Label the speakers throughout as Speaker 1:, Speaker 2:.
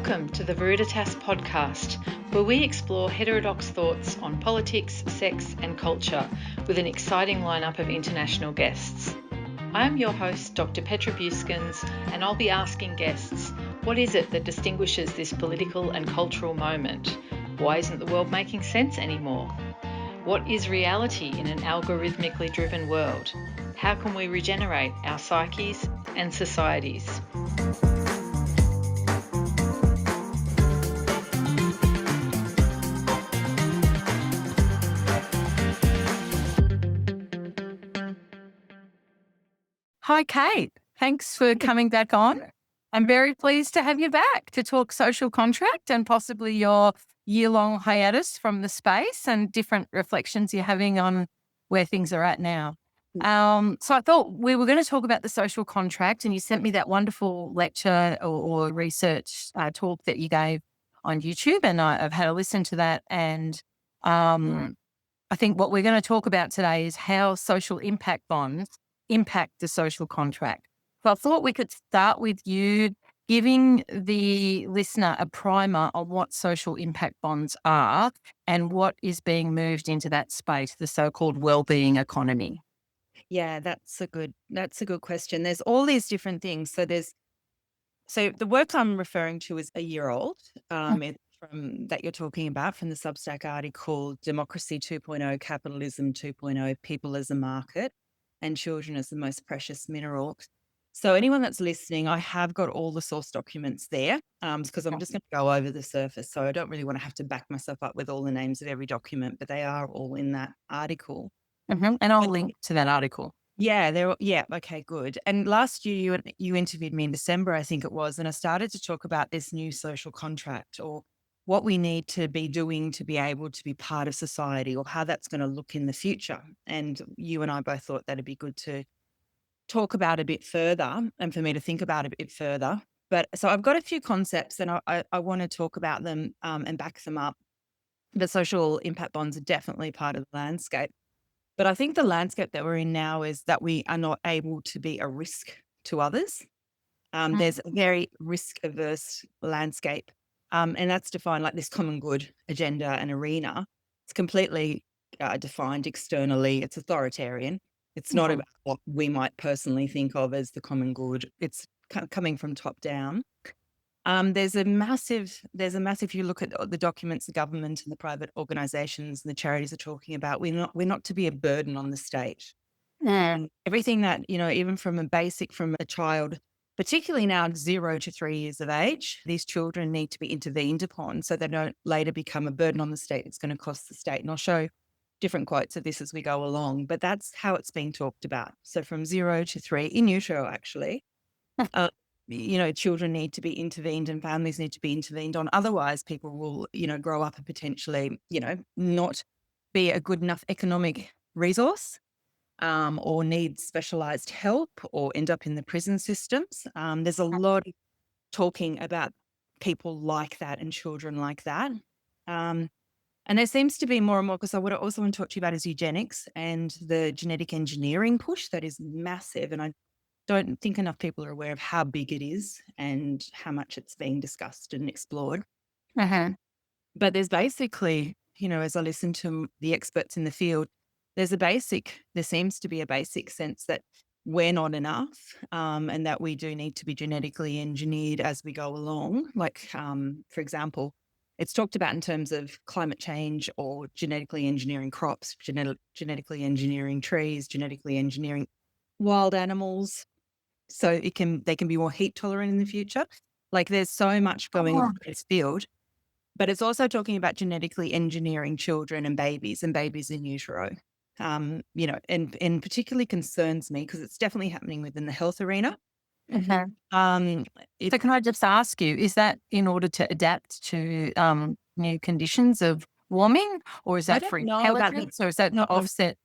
Speaker 1: Welcome to the Veritas podcast, where we explore heterodox thoughts on politics, sex, and culture with an exciting lineup of international guests. I am your host, Dr. Petra Buskins, and I'll be asking guests, what is it that distinguishes this political and cultural moment? Why isn't the world making sense anymore? What is reality in an algorithmically driven world? How can we regenerate our psyches and societies?
Speaker 2: Hi, Kate. Thanks for coming back on. I'm very pleased to have you back to talk social contract and possibly your year-long hiatus from the space and different reflections you're having on where things are at now. So I thought we were going to talk about the social contract, and you sent me that wonderful lecture or research talk that you gave on YouTube, and I've had a listen to that. And I think what we're going to talk about today is how social impact bonds impact the social contract. So I thought we could start with you giving the listener a primer on what social impact bonds are and what is being moved into that space, the so-called wellbeing economy.
Speaker 3: Yeah, that's a good question. There's all these different things. So the work I'm referring to is a year old. It's from that you're talking about from the Substack article Democracy 2.0, Capitalism 2.0, People as a Market, and Children as the Most Precious Mineral. So anyone that's listening, I have got all the source documents there because I'm just going to go over the surface. So I don't really want to have to back myself up with all the names of every document, but they are all in that article.
Speaker 2: And I'll link to that article.
Speaker 3: Yeah, okay, good. And last year you interviewed me in December, I think it was, and I started to talk about this new social contract or what we need to be doing to be able to be part of society or how that's going to look in the future. And you and I both thought that'd be good to talk about a bit further and for me to think about a bit further. But so I've got a few concepts and I want to talk about them and back them up. The social impact bonds are definitely part of the landscape. But I think the landscape that we're in now is that we are not able to be a risk to others. There's a very risk-averse landscape, and that's defined like this common good agenda and arena. It's completely defined externally. It's authoritarian. It's not about what we might personally think of as the common good. It's coming from top down. There's a massive, you look at the documents the government and the private organisations and the charities are talking about, we're not to be a burden on the state. Everything that, even from a child, particularly now 0 to 3 years of age, these children need to be intervened upon so they don't later become a burden on the state. It's going to cost the state. And I'll show different quotes of this as we go along, but that's how it's being talked about. So from 0 to 3, in utero, actually, children need to be intervened and families need to be intervened on. Otherwise, people will, grow up and potentially, not be a good enough economic resource or need specialised help or end up in the prison systems. There's a lot of talking about people like that and children like that. And there seems to be more and more, because what I also want to talk to you about is eugenics and the genetic engineering push that is massive. And I don't think enough people are aware of how big it is and how much it's being discussed and explored. But there's basically, as I listen to the experts in the field, there seems to be a basic sense that we're not enough and that we do need to be genetically engineered as we go along. Like, for example, it's talked about in terms of climate change or genetically engineering crops, genetically engineering trees, genetically engineering wild animals. So they can be more heat tolerant in the future. Like there's so much going on in this field, but it's also talking about genetically engineering children and babies in utero. And particularly concerns me because it's definitely happening within the health arena.
Speaker 2: So can I just ask you, is that in order to adapt to new conditions of warming, or is that for intelligence, or is that not offset,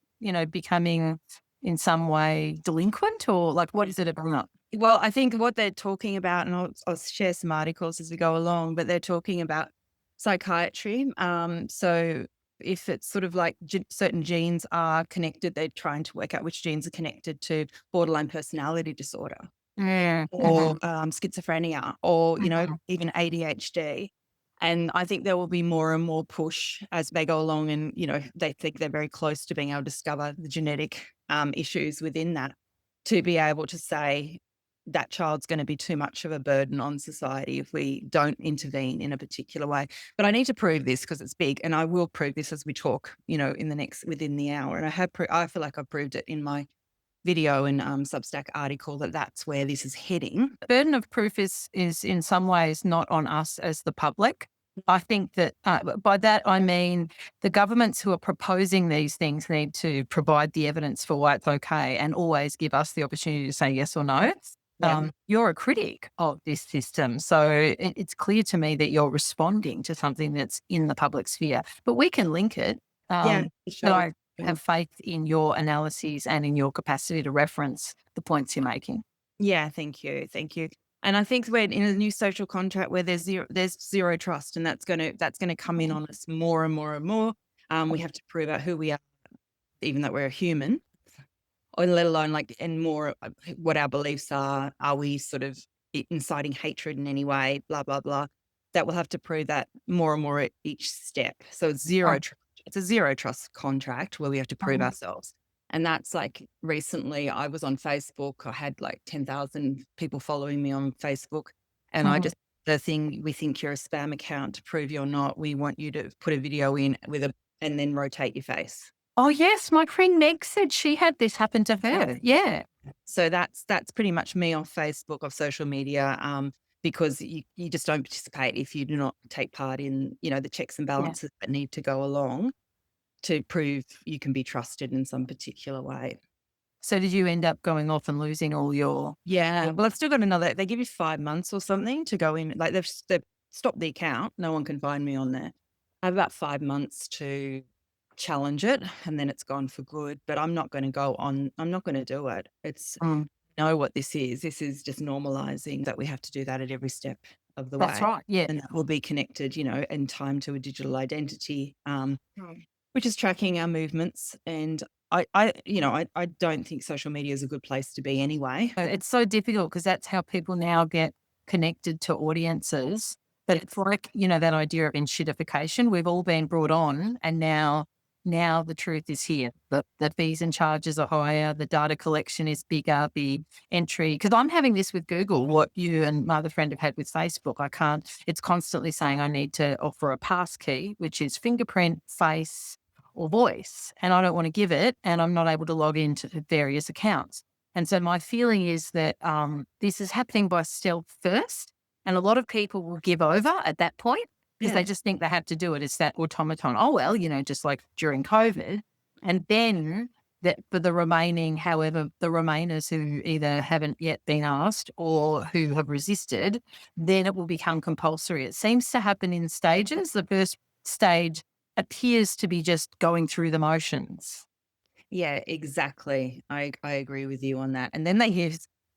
Speaker 2: becoming in some way delinquent, or like what is it about?
Speaker 3: Well, I think what they're talking about, and I'll share some articles as we go along, but they're talking about psychiatry. So if it's sort of like certain genes are connected, they're trying to work out which genes are connected to borderline personality disorder. or schizophrenia or,
Speaker 2: Mhm.
Speaker 3: even ADHD. And I think there will be more and more push as they go along and, they think they're very close to being able to discover the genetic issues within that to be able to say that child's going to be too much of a burden on society if we don't intervene in a particular way. But I need to prove this because it's big, and I will prove this as we talk, within the hour. And I feel like I've proved it in my video and Substack article that that's where this is heading.
Speaker 2: The burden of proof is in some ways not on us as the public. I think that by that I mean the governments who are proposing these things need to provide the evidence for why it's okay and always give us the opportunity to say yes or no.
Speaker 3: Yeah.
Speaker 2: You're a critic of this system, so it's clear to me that you're responding to something that's in the public sphere. But we can link it.
Speaker 3: Yeah, for
Speaker 2: But
Speaker 3: sure.
Speaker 2: I have faith in your analyses and in your capacity to reference the points you're making.
Speaker 3: Yeah, thank you. Thank you. And I think we're in a new social contract where there's zero trust, and that's gonna come in on us more and more and more. We have to prove out who we are, even though we're a human, or let alone and more what our beliefs are. Are we sort of inciting hatred in any way? Blah blah blah. That we'll have to prove that more and more at each step. So it's
Speaker 2: Oh,
Speaker 3: it's a zero trust contract where we have to prove
Speaker 2: oh,
Speaker 3: ourselves. And that's recently I was on Facebook. I had 10,000 people following me on Facebook. And
Speaker 2: oh.
Speaker 3: the thing, we think you're a spam account. To prove you're not, we want you to put a video in and then rotate your face.
Speaker 2: Oh, yes, my friend Meg said she had this happen to her. Yeah.
Speaker 3: So that's pretty much me on Facebook, of social media, because you just don't participate if you do not take part in, the checks and balances that need to go along to prove you can be trusted in some particular way.
Speaker 2: So did you end up going off and losing all your...
Speaker 3: Yeah. Well, I've still got they give you 5 months or something to go in. They've stopped the account. No one can find me on there. I have about 5 months to challenge it, and then it's gone for good. But I'm not going to go on. I'm not going to do it. It's know what this is. This is just normalizing that we have to do that at every step of the
Speaker 2: That's
Speaker 3: way.
Speaker 2: right. Yeah.
Speaker 3: And that will be connected, in time to a digital identity, which is tracking our movements. And I don't think social media is a good place to be anyway.
Speaker 2: It's so difficult because that's how people now get connected to audiences. But it's like, that idea of enshittification. We've all been brought on, and now the truth is here. The fees and charges are higher. The data collection is bigger. The entry, because I'm having this with Google, what you and my other friend have had with Facebook. I can't, it's constantly saying I need to offer a pass key, which is fingerprint, face, or voice, and I don't want to give it, and I'm not able to log into various accounts. And so my feeling is that this is happening by stealth first, and a lot of people will give over at that point because they just think they have to do it. It's that automaton. Oh, well, just like during COVID. And then that for the remaining, however, the remainers who either haven't yet been asked or who have resisted, then it will become compulsory. It seems to happen in stages. The first stage appears to be just going through the motions.
Speaker 3: Yeah, exactly. I agree with you on that. And then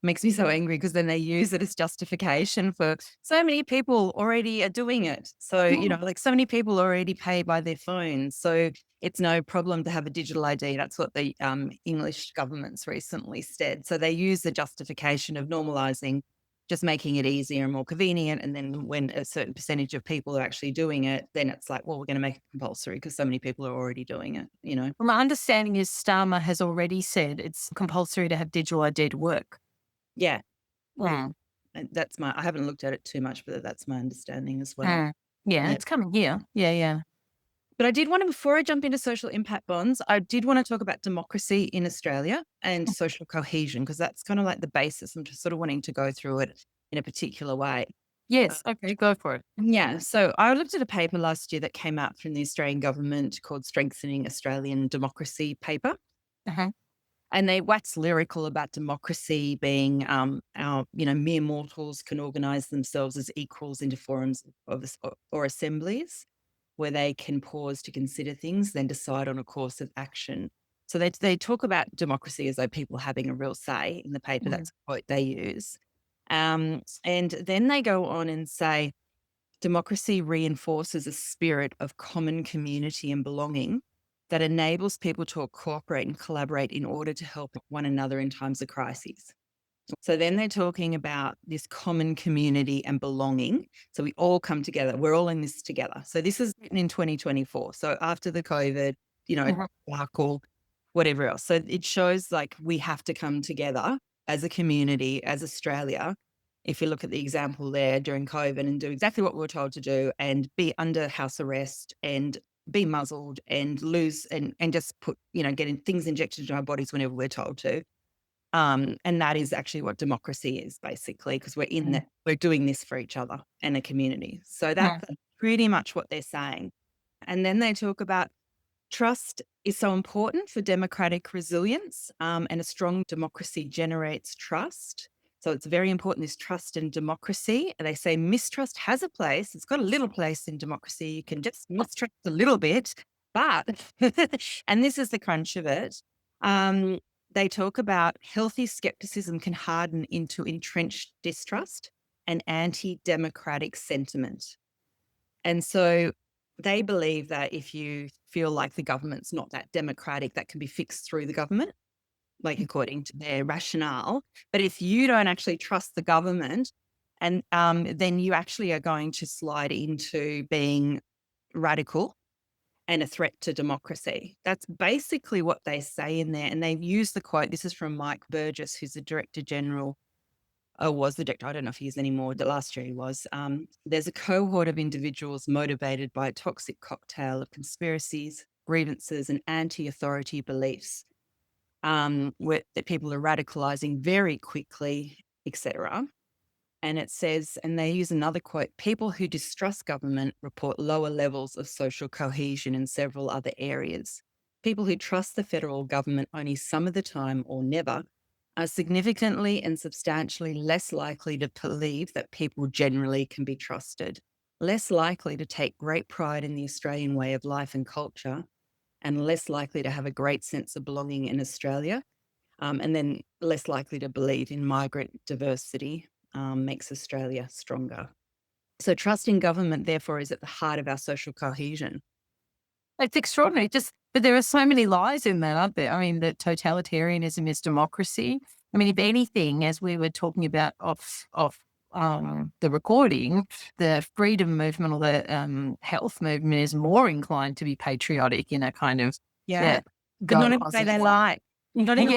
Speaker 3: makes me so angry because then they use it as justification for so many people already are doing it. So, so many people already pay by their phones. So it's no problem to have a digital ID. That's what the English governments recently said. So they use the justification of normalizing, just making it easier and more convenient. And then when a certain percentage of people are actually doing it, then it's like, well, we're going to make it compulsory because so many people are already doing it,
Speaker 2: Well, my understanding is Starmer has already said it's compulsory to have digital ID to work.
Speaker 3: Yeah.
Speaker 2: Mm.
Speaker 3: And I haven't looked at it too much, but that's my understanding as well.
Speaker 2: Yeah, it's coming here. Yeah.
Speaker 3: But I did want to, before I jump into social impact bonds, I did want to talk about democracy in Australia and social cohesion, because that's kind of like the basis. I'm just sort of wanting to go through it in a particular way.
Speaker 2: Yes. Okay, go for it.
Speaker 3: Yeah. So I looked at a paper last year that came out from the Australian government called Strengthening Australian Democracy paper.
Speaker 2: Uh-huh.
Speaker 3: And they wax lyrical about democracy being our, mere mortals can organise themselves as equals into forums or assemblies where they can pause to consider things, then decide on a course of action. So they talk about democracy as though people having a real say in the paper.
Speaker 2: Mm.
Speaker 3: That's a quote they use. And then they go on and say, democracy reinforces a spirit of common community and belonging that enables people to cooperate and collaborate in order to help one another in times of crises. So then they're talking about this common community and belonging. So we all come together. We're all in this together. So this is written in 2024. So after the COVID,
Speaker 2: Mhm.
Speaker 3: debacle, whatever else. So it shows like we have to come together as a community, as Australia. If you look at the example there during COVID and do exactly what we were told to do and be under house arrest and be muzzled and lose and just put, getting things injected into our bodies whenever we're told to. And that is actually what democracy is basically, because we're doing this for each other and a community. So that's pretty much what they're saying. And then they talk about trust is so important for democratic resilience, and a strong democracy generates trust. So it's very important, this trust and democracy. And they say mistrust has a place. It's got a little place in democracy. You can just mistrust a little bit, but, and this is the crunch of it, they talk about healthy skepticism can harden into entrenched distrust and anti-democratic sentiment. And so they believe that if you feel like the government's not that democratic, that can be fixed through the government, like according to their rationale. But if you don't actually trust the government, and then you actually are going to slide into being radical and a threat to democracy. That's basically what they say in there. And they've used the quote. This is from Mike Burgess, who's the Director General, was the director. I don't know if he is anymore. The last year he was. There's a cohort of individuals motivated by a toxic cocktail of conspiracies, grievances, and anti-authority beliefs, where that people are radicalizing very quickly, etc. And it says, and they use another quote, people who distrust government report lower levels of social cohesion in several other areas. People who trust the federal government only some of the time or never are significantly and substantially less likely to believe that people generally can be trusted, less likely to take great pride in the Australian way of life and culture, and less likely to have a great sense of belonging in Australia, and then less likely to believe in migrant diversity, makes Australia stronger. So trust in government, therefore, is at the heart of our social cohesion.
Speaker 2: It's extraordinary. But there are so many lies in that, aren't there? I mean, that totalitarianism is democracy. I mean, if anything, as we were talking about off the recording, the freedom movement or the health movement is more inclined to be patriotic in a kind of
Speaker 3: But not in the way they like.
Speaker 2: Not in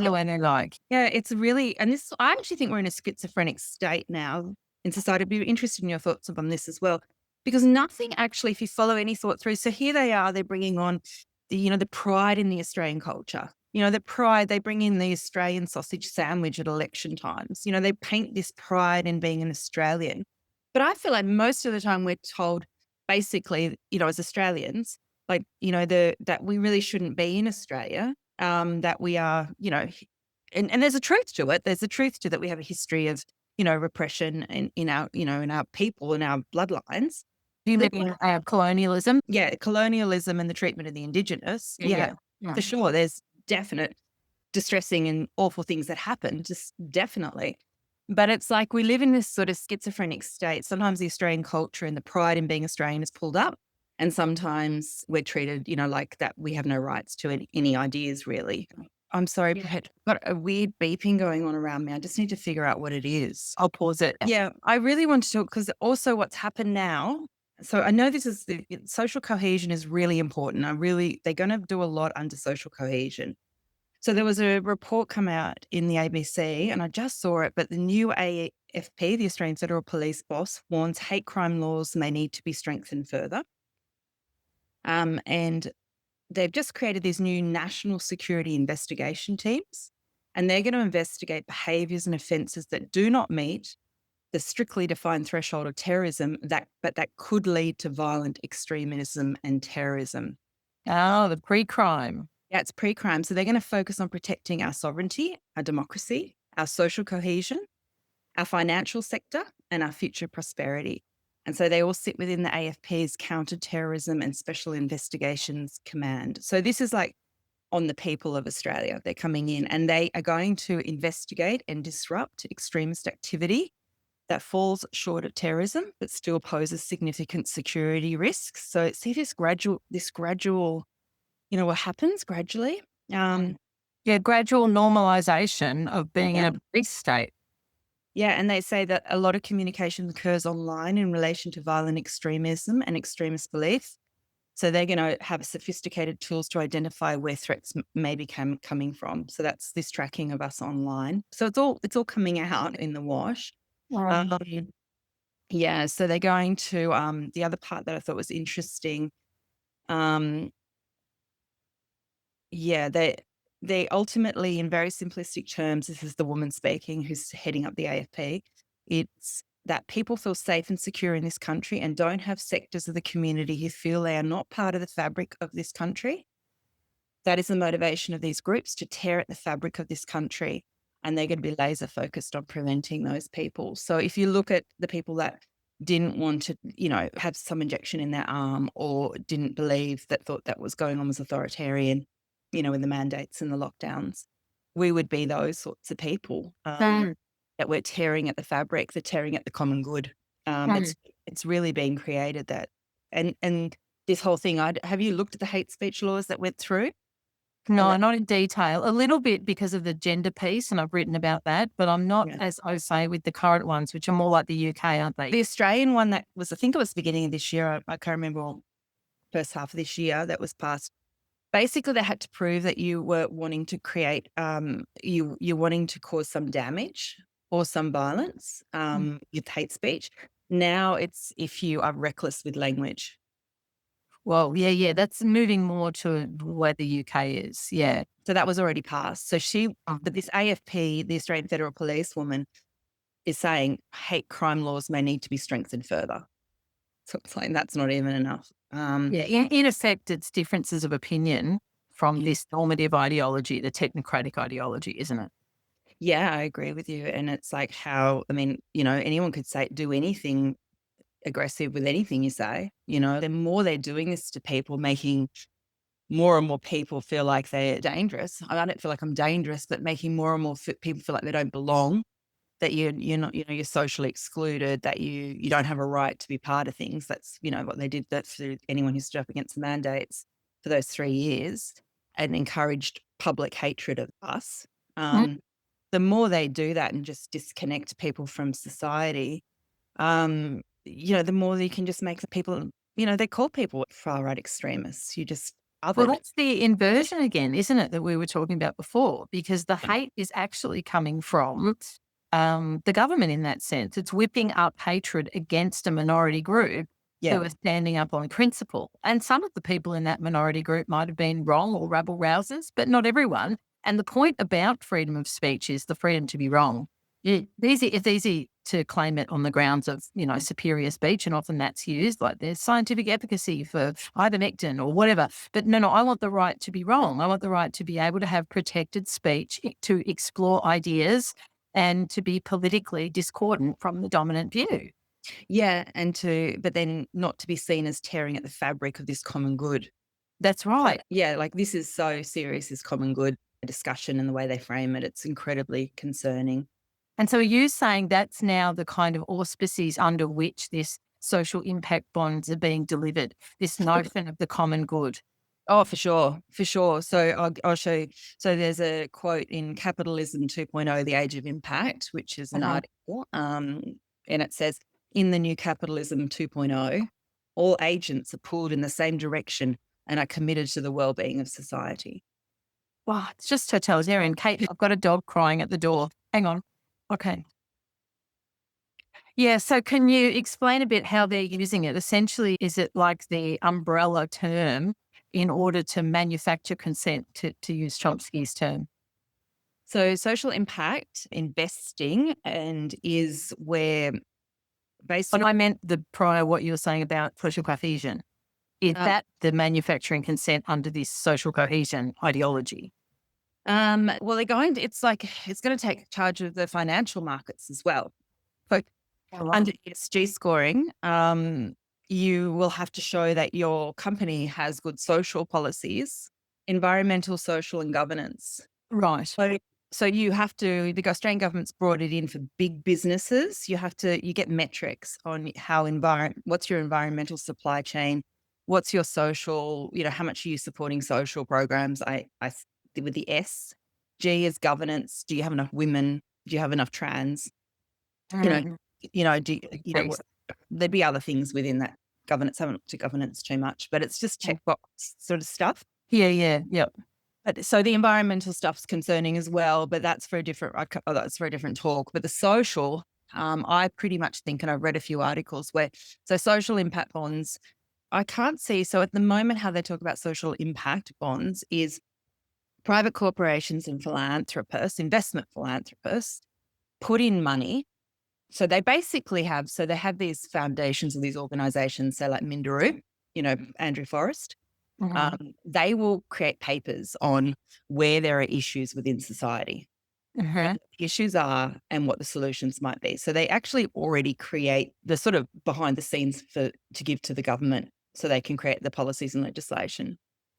Speaker 2: the way they like.
Speaker 3: Yeah, it's really, and this, I actually think we're in a schizophrenic state now in society. I'd be interested in your thoughts on this as well, because nothing actually, if you follow any thought through, so here they are, they're bringing on the pride in the Australian culture. The pride, they bring in the Australian sausage sandwich at election times. They paint this pride in being an Australian. But I feel like most of the time we're told basically, as Australians, like, that we really shouldn't be in Australia, that we are, and there's a truth to it. There's a truth to that. We have a history of, repression in our, in our people, in our bloodlines.
Speaker 2: You mean colonialism?
Speaker 3: Yeah, colonialism and the treatment of the Indigenous. Yeah, for sure. There's definite distressing and awful things that happen, just definitely. But it's like we live in this sort of schizophrenic state. Sometimes the Australian culture and the pride in being Australian is pulled up. And sometimes we're treated, like that we have no rights to any ideas, really. I'm sorry, I've got a weird beeping going on around me. I just need to figure out what it is.
Speaker 2: I'll pause it.
Speaker 3: Yeah, I really want to talk, because also what's happened now. So I know this is social cohesion is really important. They're going to do a lot under social cohesion. So there was a report come out in the ABC, and I just saw it, but the new AFP, the Australian Federal Police boss, warns hate crime laws may need to be strengthened further. And they've just created these new national security investigation teams, and they're going to investigate behaviours and offences that do not meet the strictly defined threshold of terrorism, but that could lead to violent extremism and terrorism.
Speaker 2: Oh, the pre-crime.
Speaker 3: Yeah, it's pre-crime. So they're going to focus on protecting our sovereignty, our democracy, our social cohesion, our financial sector, and our future prosperity. And so they all sit within the AFP's Counter-Terrorism and Special Investigations Command. So this is like on the people of Australia. They're coming in and they are going to investigate and disrupt extremist activity that falls short of terrorism, but still poses significant security risks. So see this gradual, what happens gradually.
Speaker 2: Yeah, gradual normalization of being in a police state.
Speaker 3: Yeah, and they say that a lot of communication occurs online in relation to violent extremism and extremist beliefs. So they're going to have sophisticated tools to identify where threats may be coming from. So that's this tracking of us online. So it's all coming out in the wash.
Speaker 2: Um,
Speaker 3: Yeah, so they're going to the other part that I thought was interesting. Um, yeah, they ultimately, in very simplistic terms, this is the woman speaking who's heading up the AFP. It's that people feel safe and secure in this country and don't have sectors of the community who feel they are not part of the fabric of this country. That is the motivation of these groups, to tear at the fabric of this country. And they're going to be laser focused on preventing those people. So if you look at the people that didn't want to, have some injection in their arm, or didn't believe, that thought that was going on was authoritarian, with the mandates and the lockdowns, we would be those sorts of people that we're tearing at the fabric, they're tearing at the common good. It's really been created that, and this whole thing. Have you looked at the hate speech laws that went through?
Speaker 2: No, not in detail. A little bit because of the gender piece, and I've written about that, but I'm not as au fait with the current ones, which are more like the UK, aren't they?
Speaker 3: The Australian one that was, I think it was the beginning of this year. I can't remember, first half of this year that was passed. Basically, they had to prove that you were wanting to create, you're wanting to cause some damage or some violence with hate speech. Now it's if you are reckless with language.
Speaker 2: Well, yeah, that's moving more to where the UK is. Yeah.
Speaker 3: So that was already passed. So but this AFP, the Australian Federal Police woman, is saying hate crime laws may need to be strengthened further. So it's like, that's not even enough.
Speaker 2: Yeah. In effect, it's differences of opinion from this normative ideology, the technocratic ideology, isn't it?
Speaker 3: Yeah, I agree with you. And it's like anyone could do anything aggressive with anything you say. The more they're doing this to people, making more and more people feel like they're dangerous. I don't feel like I'm dangerous, but making more and more people feel like they don't belong, that you're not, you're socially excluded, that you don't have a right to be part of things. That's, what they did that for anyone who stood up against the mandates for those 3 years and encouraged public hatred of us. The more they do that and just disconnect people from society, the more you can just make the people, they call people far right extremists. You just
Speaker 2: Well, that's the inversion again, isn't it, that we were talking about before? Because the hate is actually coming from the government in that sense. It's whipping up hatred against a minority group who are standing up on principle. And some of the people in that minority group might have been wrong or rabble rousers, but not everyone. And the point about freedom of speech is the freedom to be wrong. It's easy to claim it on the grounds of, superior speech, and often that's used, like there's scientific efficacy for ivermectin or whatever. But no, I want the right to be wrong. I want the right to be able to have protected speech, to explore ideas and to be politically discordant from the dominant view.
Speaker 3: Yeah, but then not to be seen as tearing at the fabric of this common good.
Speaker 2: That's right.
Speaker 3: Like this is so serious, this common good discussion, and the way they frame it, it's incredibly concerning.
Speaker 2: And so are you saying that's now the kind of auspices under which this social impact bonds are being delivered, this notion of the common good?
Speaker 3: Oh, for sure, for sure. So I'll show you. So there's a quote in Capitalism 2.0, The Age of Impact, which is an article, and it says, in the new Capitalism 2.0, all agents are pulled in the same direction and are committed to the well-being of society.
Speaker 2: Wow, it's just totalitarian. Kate, I've got a dog crying at the door. Hang on. Okay. Yeah, so can you explain a bit how they're using it? Essentially, is it like the umbrella term in order to manufacture consent, to use Chomsky's term?
Speaker 3: So social impact investing is where basically...
Speaker 2: But I meant the prior, what you were saying about social cohesion. Is that the manufacturing consent under this social cohesion ideology?
Speaker 3: Well, it's going to take charge of the financial markets as well. So under ESG scoring, you will have to show that your company has good social policies, environmental, social, and governance.
Speaker 2: Right.
Speaker 3: So you have to, the Australian government's brought it in for big businesses. You get metrics on what's your environmental supply chain, what's your social, how much are you supporting social programs? I did with the S. G is governance. Do you have enough women? Do you have enough trans? You know, there'd be other things within that governance. I haven't looked at governance too much, but it's just checkbox sort of stuff.
Speaker 2: Yeah.
Speaker 3: But so the environmental stuff's concerning as well, but that's for a different talk. But the social, I pretty much think, and I've read a few articles where, so social impact bonds, I can't see. So at the moment, how they talk about social impact bonds is private corporations and philanthropists, investment philanthropists, put in money. So they basically have these foundations or these organizations, say like Minderoo, Andrew Forrest. They will create papers on where there are issues within society, what the issues are and what the solutions might be. So they actually already create the sort of behind the scenes to give to the government so they can create the policies and legislation.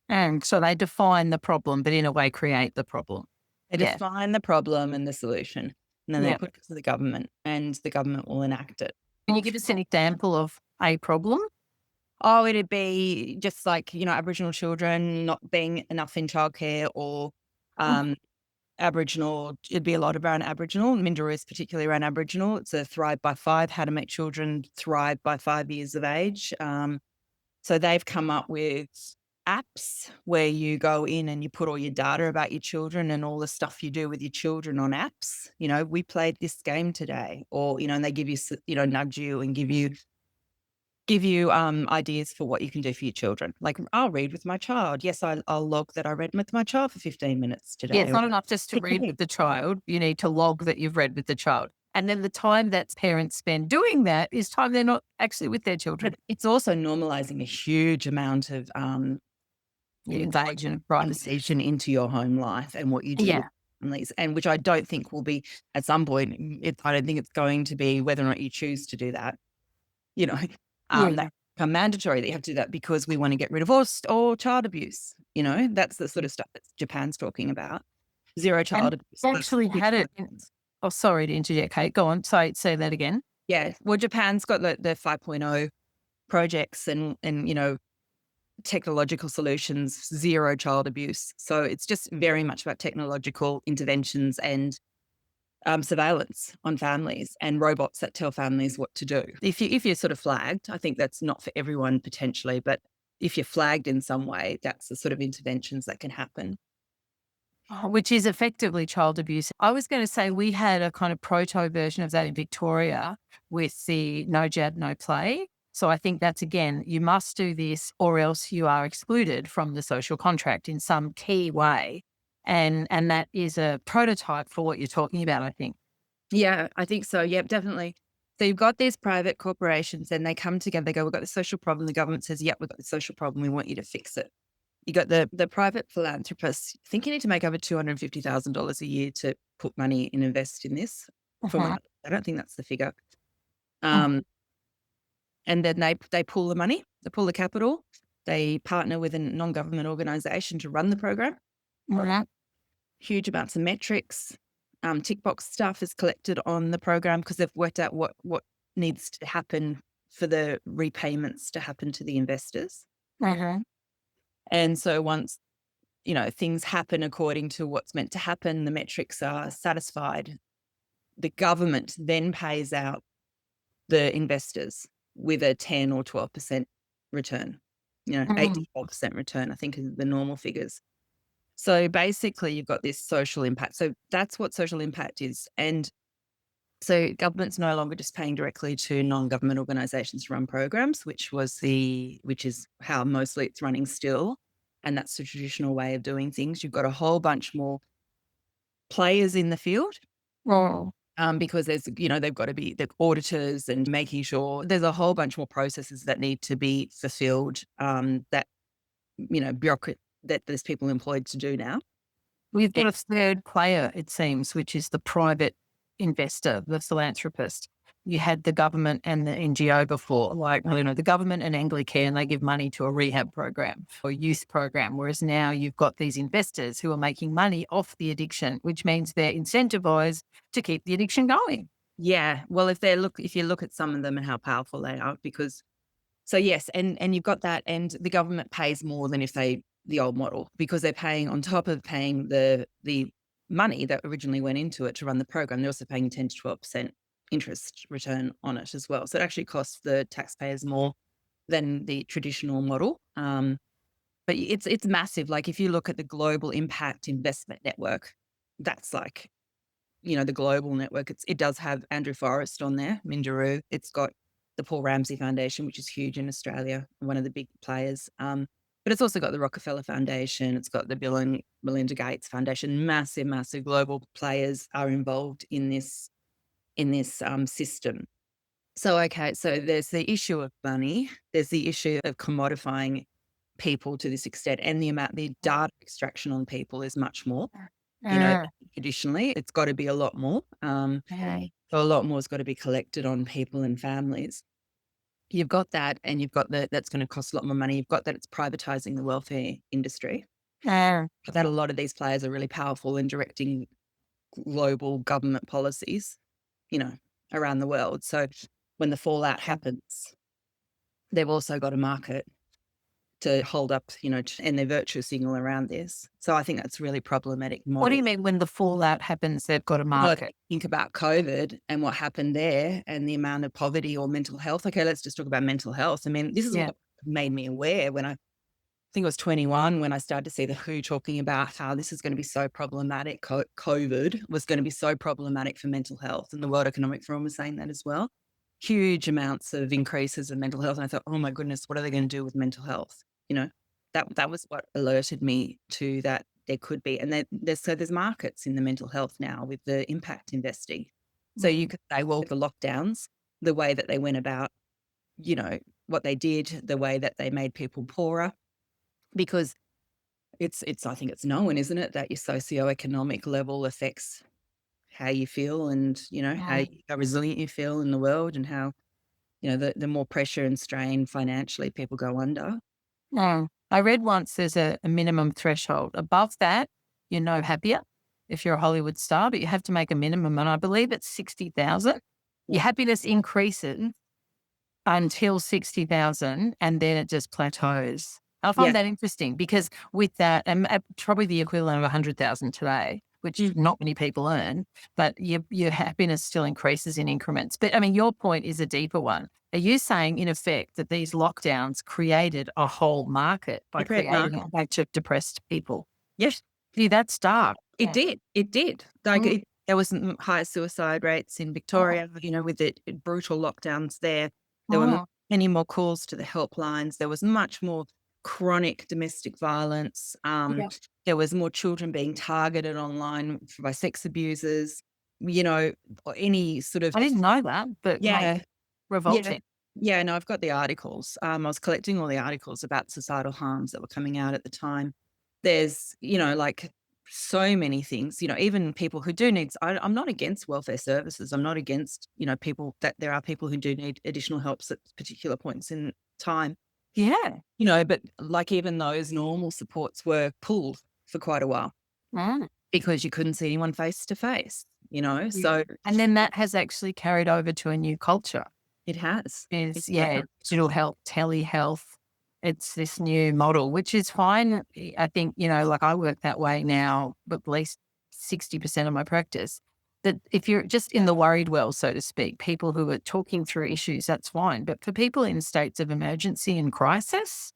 Speaker 2: And so they define the problem, but in a way create the problem.
Speaker 3: They define the problem and the solution, and then they put it to the government, and the government will enact it.
Speaker 2: Can you give us an example of a problem?
Speaker 3: Oh, it'd be just like, Aboriginal children not being enough in childcare, or Aboriginal, it'd be a lot around Aboriginal. Minderoo is particularly around Aboriginal. It's a Thrive by 5, how to make children thrive by 5 years of age. So they've come up with apps where you go in and you put all your data about your children and all the stuff you do with your children on apps. We played this game today, or, and they give you, nudge you and give you ideas for what you can do for your children. Like, I'll read with my child. Yes, I'll log that I read with my child for 15 minutes today.
Speaker 2: Yeah, it's not enough just to read with the child. You need to log that you've read with the child. And then the time that parents spend doing that is time they're not actually with their children.
Speaker 3: But it's also normalizing a huge amount of
Speaker 2: invasion of
Speaker 3: privacy into your home life and what you do with families, and which I don't think will be at some point. I don't think it's going to be whether or not you choose to do that. That become mandatory that you have to do that because we want to get rid of or child abuse. That's the sort of stuff that Japan's talking about. Zero child abuse.
Speaker 2: Actually had it. Oh, sorry to interject, Kate. Go on. Say that again.
Speaker 3: Yeah. Well, Japan's got the 5.0 projects and technological solutions, zero child abuse. So it's just very much about technological interventions and surveillance on families and robots that tell families what to do. If you're sort of flagged, I think that's not for everyone potentially, but if you're flagged in some way, that's the sort of interventions that can happen.
Speaker 2: Which is effectively child abuse. I was going to say we had a kind of proto version of that in Victoria with the no jab, no play. So I think that's, again, you must do this or else you are excluded from the social contract in some key way. And that is a prototype for what you're talking about, I think.
Speaker 3: Yeah, I think so. Yep, definitely. So you've got these private corporations and they come together, they go, we've got this social problem. The government says, yep, we've got this social problem. We want you to fix it. You got the private philanthropists. I think you need to make over $250,000 a year to put money and invest in this. I don't think that's the figure. And then they pull the money, they pull the capital. They partner with a non-government organisation to run the program. Huge amounts of metrics. Tick box stuff is collected on the program because they've worked out what needs to happen for the repayments to happen to the investors. And so once, things happen according to what's meant to happen, the metrics are satisfied, the government then pays out the investors with a 10 or 12% return, 8 to 12% return, I think is the normal figures. So basically you've got this social impact. So that's what social impact is. And so government's no longer just paying directly to non-government organisations to run programs, which is how mostly it's running still. And that's the traditional way of doing things. You've got a whole bunch more players in the field. Because there's, they've got to be the auditors and making sure there's a whole bunch more processes that need to be fulfilled that there's people employed to do now.
Speaker 2: We've got a third player, it seems, which is the private investor, the philanthropist. You had the government and the NGO before, the government and Anglicare, they give money to a rehab program or youth program, whereas now you've got these investors who are making money off the addiction, which means they're incentivized to keep the addiction going.
Speaker 3: Yeah. Well, if you look at some of them and how powerful they are, yes, and you've got that, and the government pays more than the old model, because they're paying on top of paying the money that originally went into it to run the program. They're also paying 10 to 12% interest return on it as well. So it actually costs the taxpayers more than the traditional model. But it's massive. Like if you look at the global impact investment network, that's like, the global network. It does have Andrew Forrest on there, Minderoo. It's got the Paul Ramsay Foundation, which is huge in Australia, one of the big players. But it's also got the Rockefeller Foundation. It's got the Bill and Melinda Gates Foundation. Massive, massive global players are involved in this system. So, okay, so there's the issue of money. There's the issue of commodifying people to this extent, and the data extraction on people is much more. Traditionally, it's got to be a lot more. So a lot more has got to be collected on people and families. You've got that, and you've got that's going to cost a lot more money. You've got that it's privatizing the welfare industry. That a lot of these players are really powerful in directing global government policies, around the world. So when the fallout happens, they've also got a market to hold up, and their virtue signal around this. So I think that's really problematic model.
Speaker 2: What do you mean when the fallout happens, they've got a market?
Speaker 3: Think about COVID and what happened there and the amount of poverty or mental health. Okay, let's just talk about mental health. I mean, this is what made me aware when I think I was 21 when I started to see the WHO talking about how this is going to be so problematic. COVID was going to be so problematic for mental health, and the World Economic Forum was saying that as well. Huge amounts of increases in mental health. And I thought, oh my goodness, what are they going to do with mental health? That was what alerted me to that there could be. And there's markets in the mental health now with the impact investing. So you could say, well, the lockdowns, the way that they went about, what they did, the way that they made people poorer, because I think it's known, isn't it, that your socioeconomic level affects how you feel and, how resilient you feel in the world, and how, the more pressure and strain financially people go under.
Speaker 2: I read once there's a minimum threshold. Above that, you're no happier if you're a Hollywood star, but you have to make a minimum. And I believe it's 60,000. Your happiness increases until 60,000, and then it just plateaus. I find that interesting because with that, and probably the equivalent of 100,000 today, which not many people earn, but your happiness still increases in increments. But I mean, your point is a deeper one. Are you saying, in effect, that these lockdowns created a whole market by creating a bunch of depressed people?
Speaker 3: Yes.
Speaker 2: Gee, that's dark.
Speaker 3: It did. It did. Like there was higher suicide rates in Victoria, with the brutal lockdowns there. There were many more calls to the helplines. There was much more chronic domestic violence. There was more children being targeted online by sex abusers, or any sort of...
Speaker 2: I didn't know that, but revolting.
Speaker 3: Yeah, no, I've got the articles. I was collecting all the articles about societal harms that were coming out at the time. There's, like so many things, even people who do need... I'm not against welfare services. I'm not against, people that there are people who do need additional helps at particular points in time.
Speaker 2: Yeah.
Speaker 3: But like even those normal supports were pulled for quite a while because you couldn't see anyone face to face, so...
Speaker 2: And then that has actually carried over to a new culture.
Speaker 3: It has.
Speaker 2: Digital health, telehealth. It's this new model, which is fine. I think, like I work that way now, at least 60% of my practice, that if you're just in the worried well, so to speak, people who are talking through issues, that's fine. But for people in states of emergency and crisis,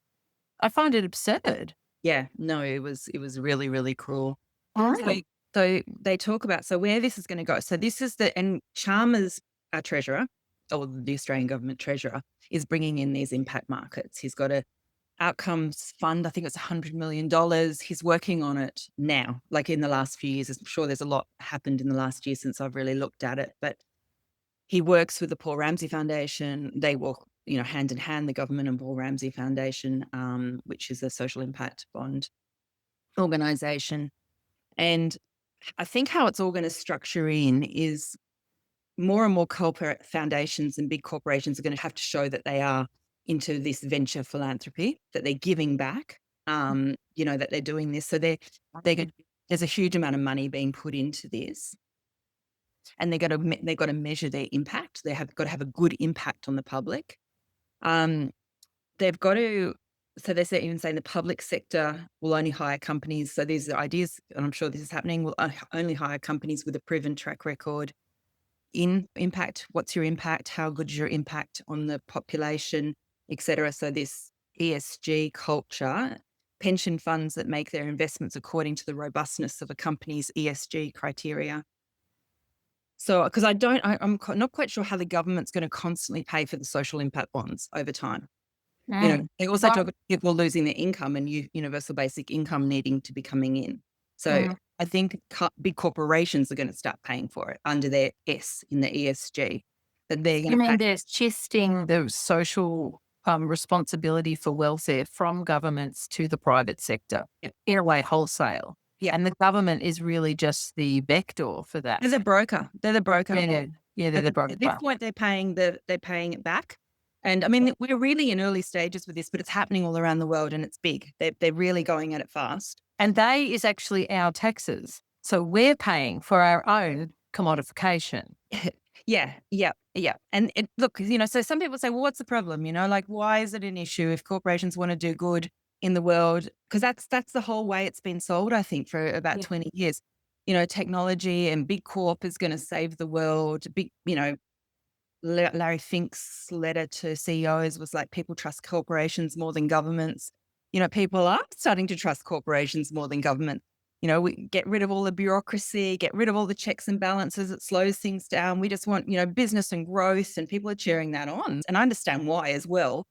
Speaker 2: I find it absurd.
Speaker 3: Yeah, no, it was really, really cruel. So they talk about, where this is going to go. So this is and Chalmers, our treasurer, or the Australian government treasurer, is bringing in these impact markets. He's got a outcomes fund. I think it's $100 million. He's working on it now, like in the last few years. I'm sure there's a lot happened in the last year since I've really looked at it, but he works with the Paul Ramsay Foundation. They walk, hand in hand, the government and Paul Ramsay Foundation, which is a social impact bond organisation. And I think how it's all going to structure in is more and more corporate foundations and big corporations are going to have to show that they are into this venture philanthropy, that they're giving back, that they're doing this. So there's a huge amount of money being put into this, and they've got to measure their impact. They have got to have a good impact on the public. They've got to So they're even saying the public sector will only hire companies. So these are ideas, and I'm sure this is happening, will only hire companies with a proven track record in impact. What's your impact? How good is your impact on the population, etc. So this ESG culture, pension funds that make their investments according to the robustness of a company's ESG criteria. So, because I'm not quite sure how the government's going to constantly pay for the social impact bonds over time.
Speaker 2: Mm.
Speaker 3: They also talk about people losing their income and universal basic income needing to be coming in. So
Speaker 2: Mm.
Speaker 3: I think big corporations are going to start paying for it under their S in the ESG. That they're going
Speaker 2: You
Speaker 3: to pay.
Speaker 2: mean they're shifting the social responsibility for welfare from governments to the private sector in a way wholesale?
Speaker 3: Yeah.
Speaker 2: And the government is really just the vector for that.
Speaker 3: They're the broker. They're the broker.
Speaker 2: Yeah, they're the broker.
Speaker 3: At this point, they're paying it back. And I mean, we're really in early stages with this, but it's happening all around the world and it's big. They're really going at it fast.
Speaker 2: And they is actually our taxes. So we're paying for our own commodification.
Speaker 3: Yeah. And look, so some people say, well, what's the problem? Like, why is it an issue if corporations want to do good in the world? Because that's the whole way it's been sold, I think, for about 20 years. Technology and big corp is going to save the world. Larry Fink's letter to CEOs was like, people trust corporations more than governments. People are starting to trust corporations more than government. We get rid of all the bureaucracy, get rid of all the checks and balances. It slows things down. We just want, business and growth, and people are cheering that on. And I understand why as well,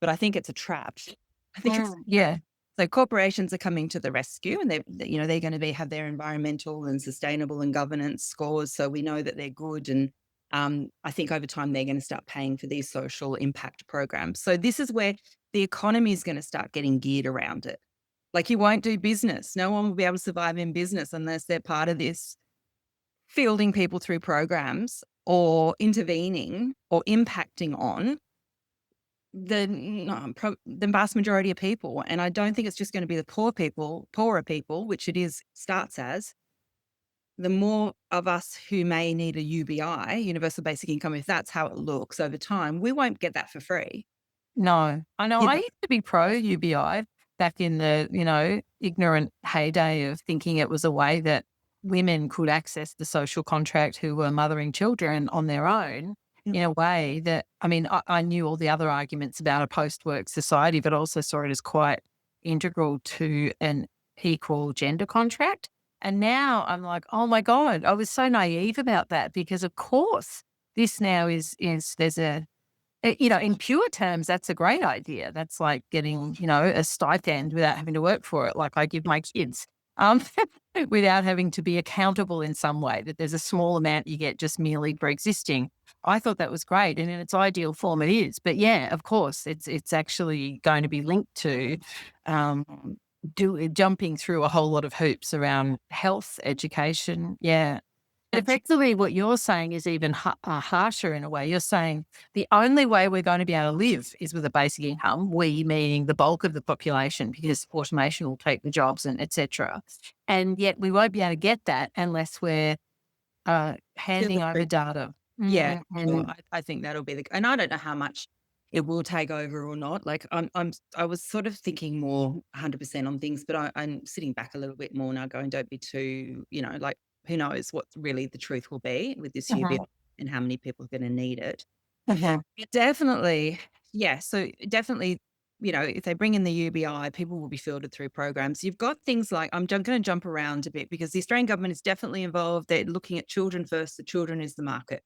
Speaker 3: but I think it's a trap. I think so corporations are coming to the rescue, and they're going to have their environmental and sustainable and governance scores. So we know that they're good. And I think over time, they're going to start paying for these social impact programs. So this is where the economy is going to start getting geared around it. Like, you won't do business. No one will be able to survive in business unless they're part of this fielding people through programs or intervening or impacting on the vast majority of people. And I don't think it's just going to be the poorer people, which starts as. The more of us who may need a UBI, universal basic income, if that's how it looks over time, we won't get that for free.
Speaker 2: No, I know.
Speaker 3: Yeah.
Speaker 2: I used to be pro UBI back in the, ignorant heyday of thinking it was a way that women could access the social contract who were mothering children on their own in a way that, I knew all the other arguments about a post-work society, but also saw it as quite integral to an equal gender contract. And now I'm like, oh my God, I was so naive about that, because of course this now is there's in pure terms, that's a great idea. That's like getting, a stipend without having to work for it, like I give my kids, without having to be accountable in some way, that there's a small amount you get just merely for existing. I thought that was great. And in its ideal form, it is. But yeah, of course, it's actually going to be linked to jumping through a whole lot of hoops around health, education. Yeah. Effectively, what you're saying is even harsher in a way. You're saying the only way we're going to be able to live is with a basic income, we meaning the bulk of the population, because automation will take the jobs and et cetera. And yet we won't be able to get that unless we're handing over data.
Speaker 3: Yeah, I think that'll be and I don't know how much it will take over or not. Like, I was sort of thinking more 100% on things, but I'm sitting back a little bit more now, going, don't be too, like, who knows what really the truth will be with this UBI and how many people are going to need it. Definitely, yeah. So definitely, if they bring in the UBI, people will be filtered through programs. You've got things like, I'm going to jump around a bit because the Australian government is definitely involved. They're looking at children first. The children is the market.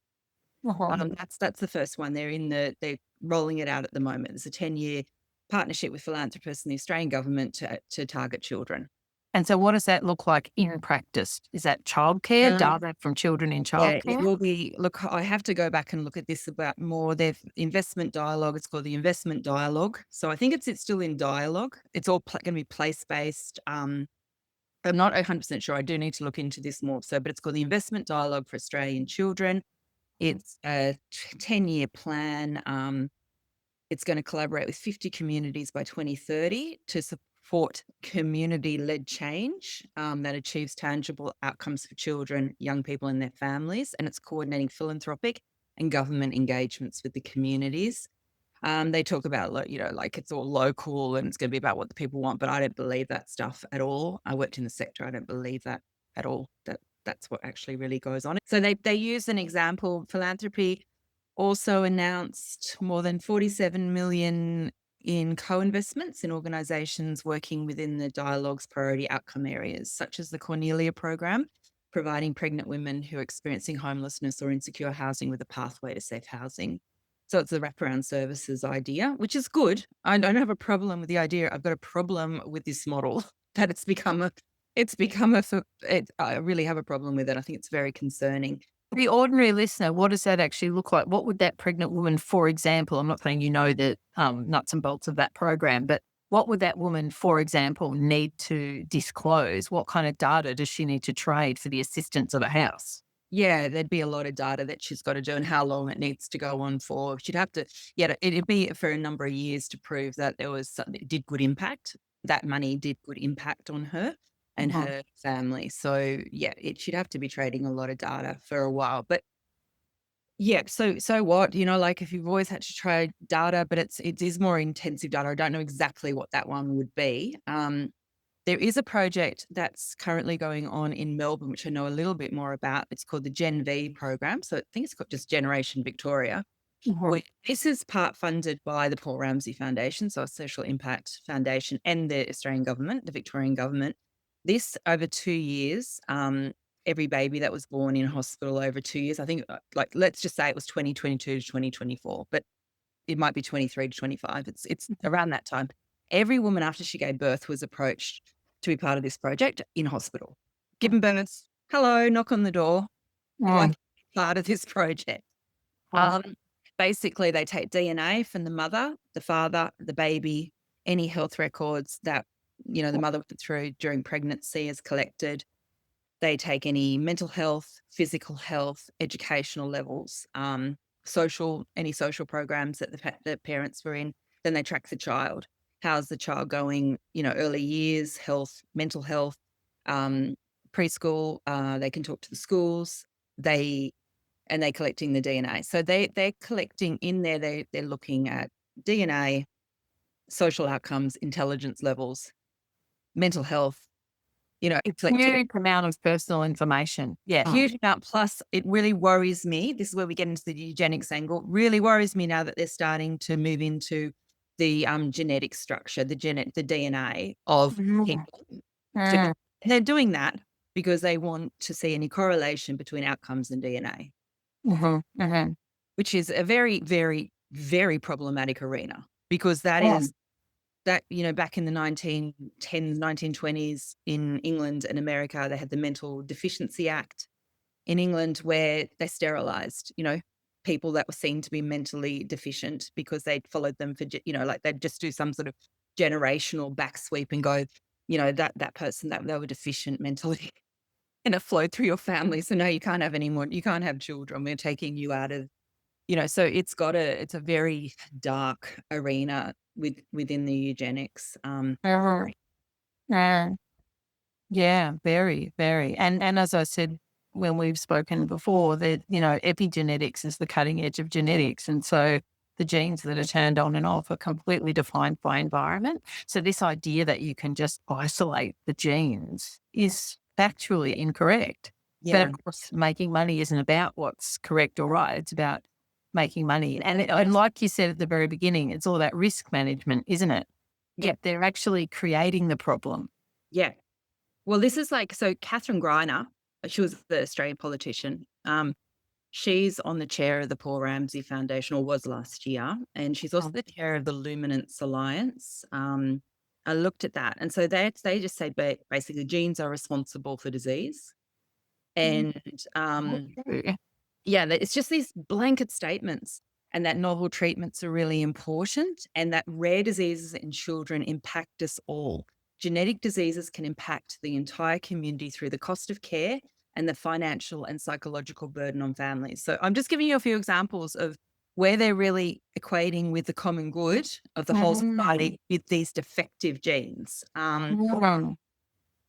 Speaker 3: That's the first one. They're rolling it out at the moment. There's a 10-year partnership with philanthropists and the Australian government to target children.
Speaker 2: And so what does that look like in practice? Is that childcare, data from children in childcare?
Speaker 3: Yeah, it will be. Look, I have to go back and look at this about more. Their investment dialogue, it's called the investment dialogue. So I think it's still in dialogue. It's all going to be place-based. I'm not 100% sure. I do need to look into this more. But it's called the Investment Dialogue for Australian Children. It's a 10-year plan. It's going to collaborate with 50 communities by 2030 to support community-led change that achieves tangible outcomes for children, young people and their families. And it's coordinating philanthropic and government engagements with the communities. They talk about, like it's all local and it's going to be about what the people want, but I don't believe that stuff at all. I worked in the sector. I don't believe that at all. That's what actually really goes on. So they use an example. Philanthropy also announced more than 47 million in co-investments in organisations working within the dialogue's priority outcome areas, such as the Cornelia program, providing pregnant women who are experiencing homelessness or insecure housing with a pathway to safe housing. So it's the wraparound services idea, which is good. I don't have a problem with the idea. I've got a problem with this model that I really have a problem with it. I think it's very concerning.
Speaker 2: The ordinary listener, what does that actually look like? What would that pregnant woman, for example, I'm not saying you know the nuts and bolts of that program, but what would that woman, for example, need to disclose? What kind of data does she need to trade for the assistance of a house?
Speaker 3: Yeah, there'd be a lot of data that she's got to do and how long it needs to go on for. She'd have to, it'd be for a number of years to prove that there was something that did good impact. That money did good impact on her and her family. So yeah, she'd have to be trading a lot of data for a while. But yeah, so what? Like if you've always had to trade data, but it is more intensive data. I don't know exactly what that one would be. There is a project that's currently going on in Melbourne, which I know a little bit more about. It's called the Gen V program. So I think it's got just Generation Victoria. This is part funded by the Paul Ramsay Foundation, so a social impact foundation, and the Australian government, the Victorian government. This over 2 years, every baby that was born in hospital over 2 years, I think, let's just say it was 2022 to 2024, but it might be 23 to 25. It's around that time. Every woman after she gave birth was approached to be part of this project in hospital. Given birth, hello, knock on the door, like part of this project. Basically, they take DNA from the mother, the father, the baby, any health records that, the mother went through during pregnancy is collected. They take any mental health, physical health, educational levels, any social programs that the parents were in. Then they track the child. How's the child going? Early years, health, mental health, preschool. They can talk to the schools. They're collecting the DNA. So they're collecting in there. They're looking at DNA, social outcomes, intelligence levels, mental health.
Speaker 2: It's a huge amount of personal information. Yeah.
Speaker 3: Huge amount. Plus, it really worries me. This is where we get into the eugenics angle. Really worries me now that they're starting to move into the genetic structure, the DNA of people. They're doing that because they want to see any correlation between outcomes and DNA, which is a very, very, very problematic arena because that is that, back in the 1910s, 1920s in England and America, they had the Mental Deficiency Act in England where they sterilized, people that were seen to be mentally deficient because they'd followed them for, like they'd just do some sort of generational back sweep and go, that person that they were deficient mentally and it flowed through your family. So no, you can't have any more, you can't have children. We're taking you out of, so it's a very dark arena within the eugenics.
Speaker 2: Yeah, very, very. And as I said, when we've spoken before, that, epigenetics is the cutting edge of genetics. And so the genes that are turned on and off are completely defined by environment. So this idea that you can just isolate the genes is factually incorrect.
Speaker 3: Yeah.
Speaker 2: But of course, making money isn't about what's correct or right. It's about making money. And like you said at the very beginning, it's all about risk management, isn't it?
Speaker 3: Yeah.
Speaker 2: They're actually creating the problem.
Speaker 3: Yeah. Well, this is so Catherine Greiner, she was the Australian politician. She's on the chair of the Paul Ramsay Foundation, or was last year, and she's also the chair of the Luminance Alliance. I looked at that, and so they just say basically genes are responsible for disease, and it's just these blanket statements, and that novel treatments are really important, and that rare diseases in children impact us all. Genetic diseases can impact the entire community through the cost of care and the financial and psychological burden on families. So I'm just giving you a few examples of where they're really equating with the common good of the whole society with these defective genes. And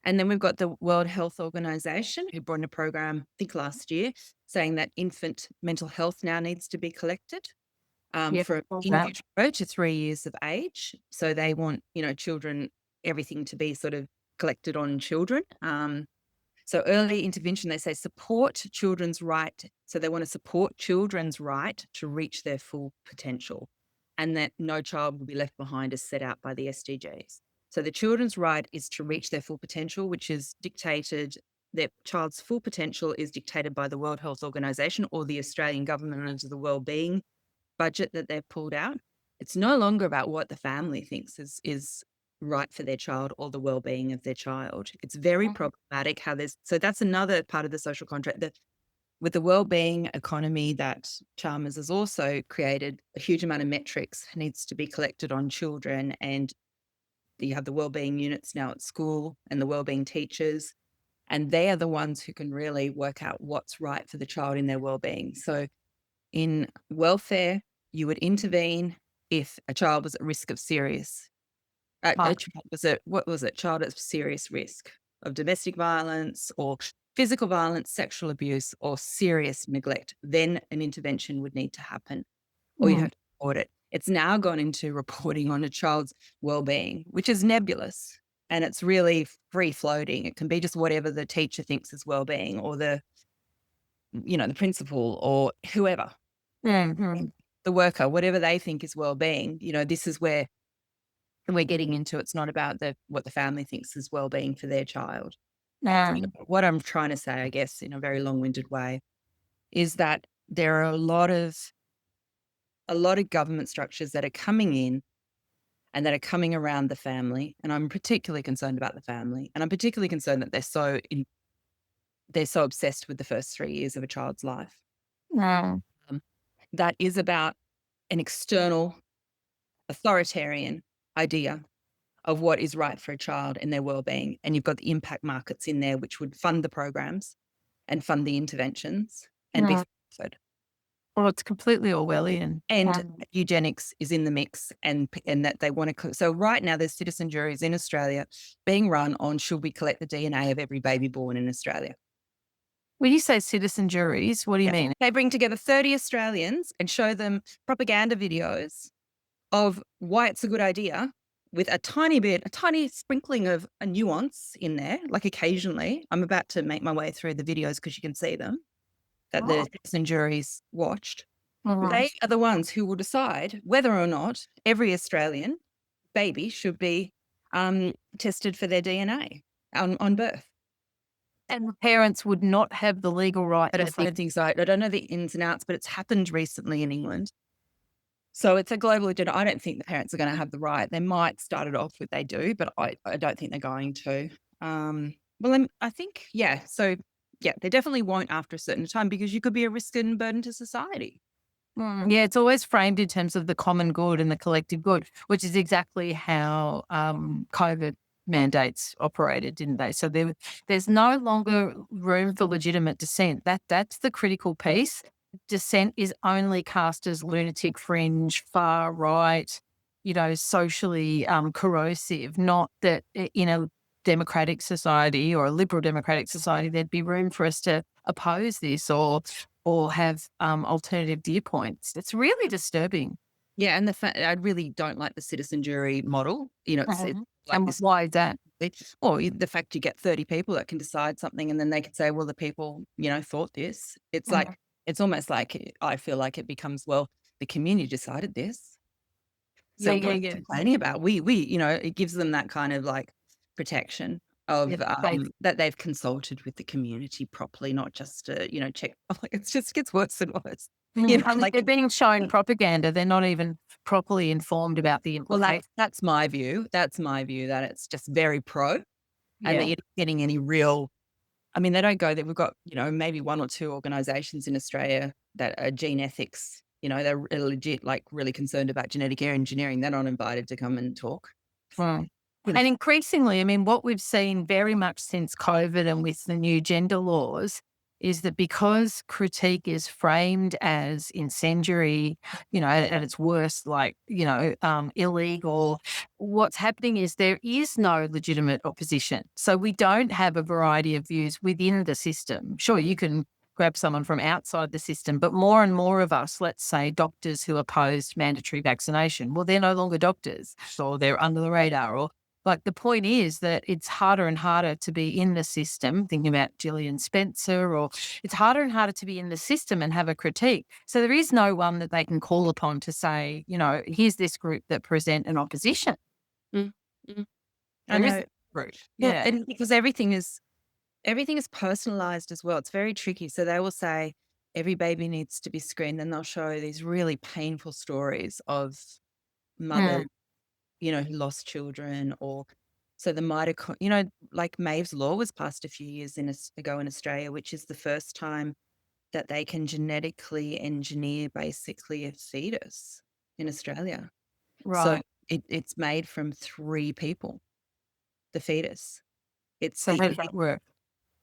Speaker 3: then we've got the World Health Organization, who brought in a program, I think last year, saying that infant mental health now needs to be collected. from in utero to 3 years of age. So they want, children, everything to be sort of collected on children. So early intervention, they say support children's right. So they want to support children's right to reach their full potential, and that no child will be left behind as set out by the SDGs. So the children's right is to reach their full potential, which is dictated, their child's full potential is dictated by the World Health Organization or the Australian government under the Wellbeing budget that they've pulled out. It's no longer about what the family thinks is right for their child or the well-being of their child. It's very problematic how so that's another part of the social contract that with the well-being economy that Chalmers has also created, a huge amount of metrics needs to be collected on children, and you have the well-being units now at school and the well-being teachers, and they are the ones who can really work out what's right for the child in their well-being. So in welfare, you would intervene if a child was at risk of serious child at serious risk of domestic violence or physical violence, sexual abuse, or serious neglect. Then an intervention would need to happen, or you have to report it. It's now gone into reporting on a child's well-being, which is nebulous, and it's really free-floating. It can be just whatever the teacher thinks is well-being, or the principal or whoever, the worker, whatever they think is well-being. This is where we're getting into. It's not about what the family thinks is well-being for their child. What I'm trying to say, I guess, in a very long-winded way, is that there are a lot of government structures that are coming in and that are coming around the family. And I'm particularly concerned about the family. And I'm particularly concerned that they're so obsessed with the first 3 years of a child's life. That is about an external authoritarian idea of what is right for a child and their well-being. And you've got the impact markets in there, which would fund the programs and fund the interventions and be funded.
Speaker 2: Well, it's completely Orwellian.
Speaker 3: And eugenics is in the mix, and that they want to. So right now there's citizen juries in Australia being run on should we collect the DNA of every baby born in Australia.
Speaker 2: When you say citizen juries, what do you mean?
Speaker 3: They bring together 30 Australians and show them propaganda videos of why it's a good idea, with a tiny sprinkling of a nuance in there. Like occasionally, I'm about to make my way through the videos because you can see them, that the citizen juries watched. They are the ones who will decide whether or not every Australian baby should be tested for their DNA on birth.
Speaker 2: And the parents would not have the legal right.
Speaker 3: I don't think so. I don't know the ins and outs, but it's happened recently in England. So it's a global agenda. I don't think the parents are going to have the right. They might start it off with they do, but I don't think they're going to. I think, So, they definitely won't after a certain time, because you could be a risk and burden to society.
Speaker 2: Yeah, it's always framed in terms of the common good and the collective good, which is exactly how COVID mandates operated, didn't they? So there's no longer room for legitimate dissent. That's the critical piece. Dissent is only cast as lunatic, fringe, far right, socially corrosive. Not that in a democratic society or a liberal democratic society there'd be room for us to oppose this or have alternative viewpoints. It's really disturbing.
Speaker 3: Yeah, and the fact I really don't like the citizen jury model. It's like
Speaker 2: and why is that?
Speaker 3: Or the fact you get 30 people that can decide something, and then they can say, well, the people, thought this. It's like, it's almost like I feel like it becomes, well, the community decided this. So what are you complaining about? We, it gives them that kind of like protection of that they've consulted with the community properly, not just to, check. It just gets worse and worse.
Speaker 2: They're being shown propaganda. They're not even properly informed about the implications.
Speaker 3: Well, that's my view. That's my view, that it's just very pro, and that you're not getting any real. I mean, they don't go there. We've got, maybe one or two organisations in Australia that are gene ethics. They're legit, like really concerned about genetic engineering. They're not invited to come and talk.
Speaker 2: And increasingly, I mean, what we've seen very much since COVID and with the new gender laws is that because critique is framed as incendiary, at its worst, like, illegal, what's happening is there is no legitimate opposition. So we don't have a variety of views within the system. Sure, you can grab someone from outside the system. But more and more of us, let's say doctors who opposed mandatory vaccination, well, they're no longer doctors, or they're under the radar. Or like the point is that it's harder and harder to be in the system, thinking about Gillian Spencer, or it's harder and harder to be in the system and have a critique. So there is no one that they can call upon to say, here's this group that present an opposition.
Speaker 3: Mm, mm. I
Speaker 2: There
Speaker 3: know.
Speaker 2: isn't a group.
Speaker 3: Well,
Speaker 2: Yeah.
Speaker 3: and because everything is personalized as well. It's very tricky. So they will say every baby needs to be screened, and they'll show these really painful stories of mothers, who lost children, or so the mitochondria, like Maeve's Law was passed a few years ago in Australia, which is the first time that they can genetically engineer basically a fetus in Australia. So
Speaker 2: Right.
Speaker 3: it's made from 3 people, the fetus. It's
Speaker 2: So how does that work?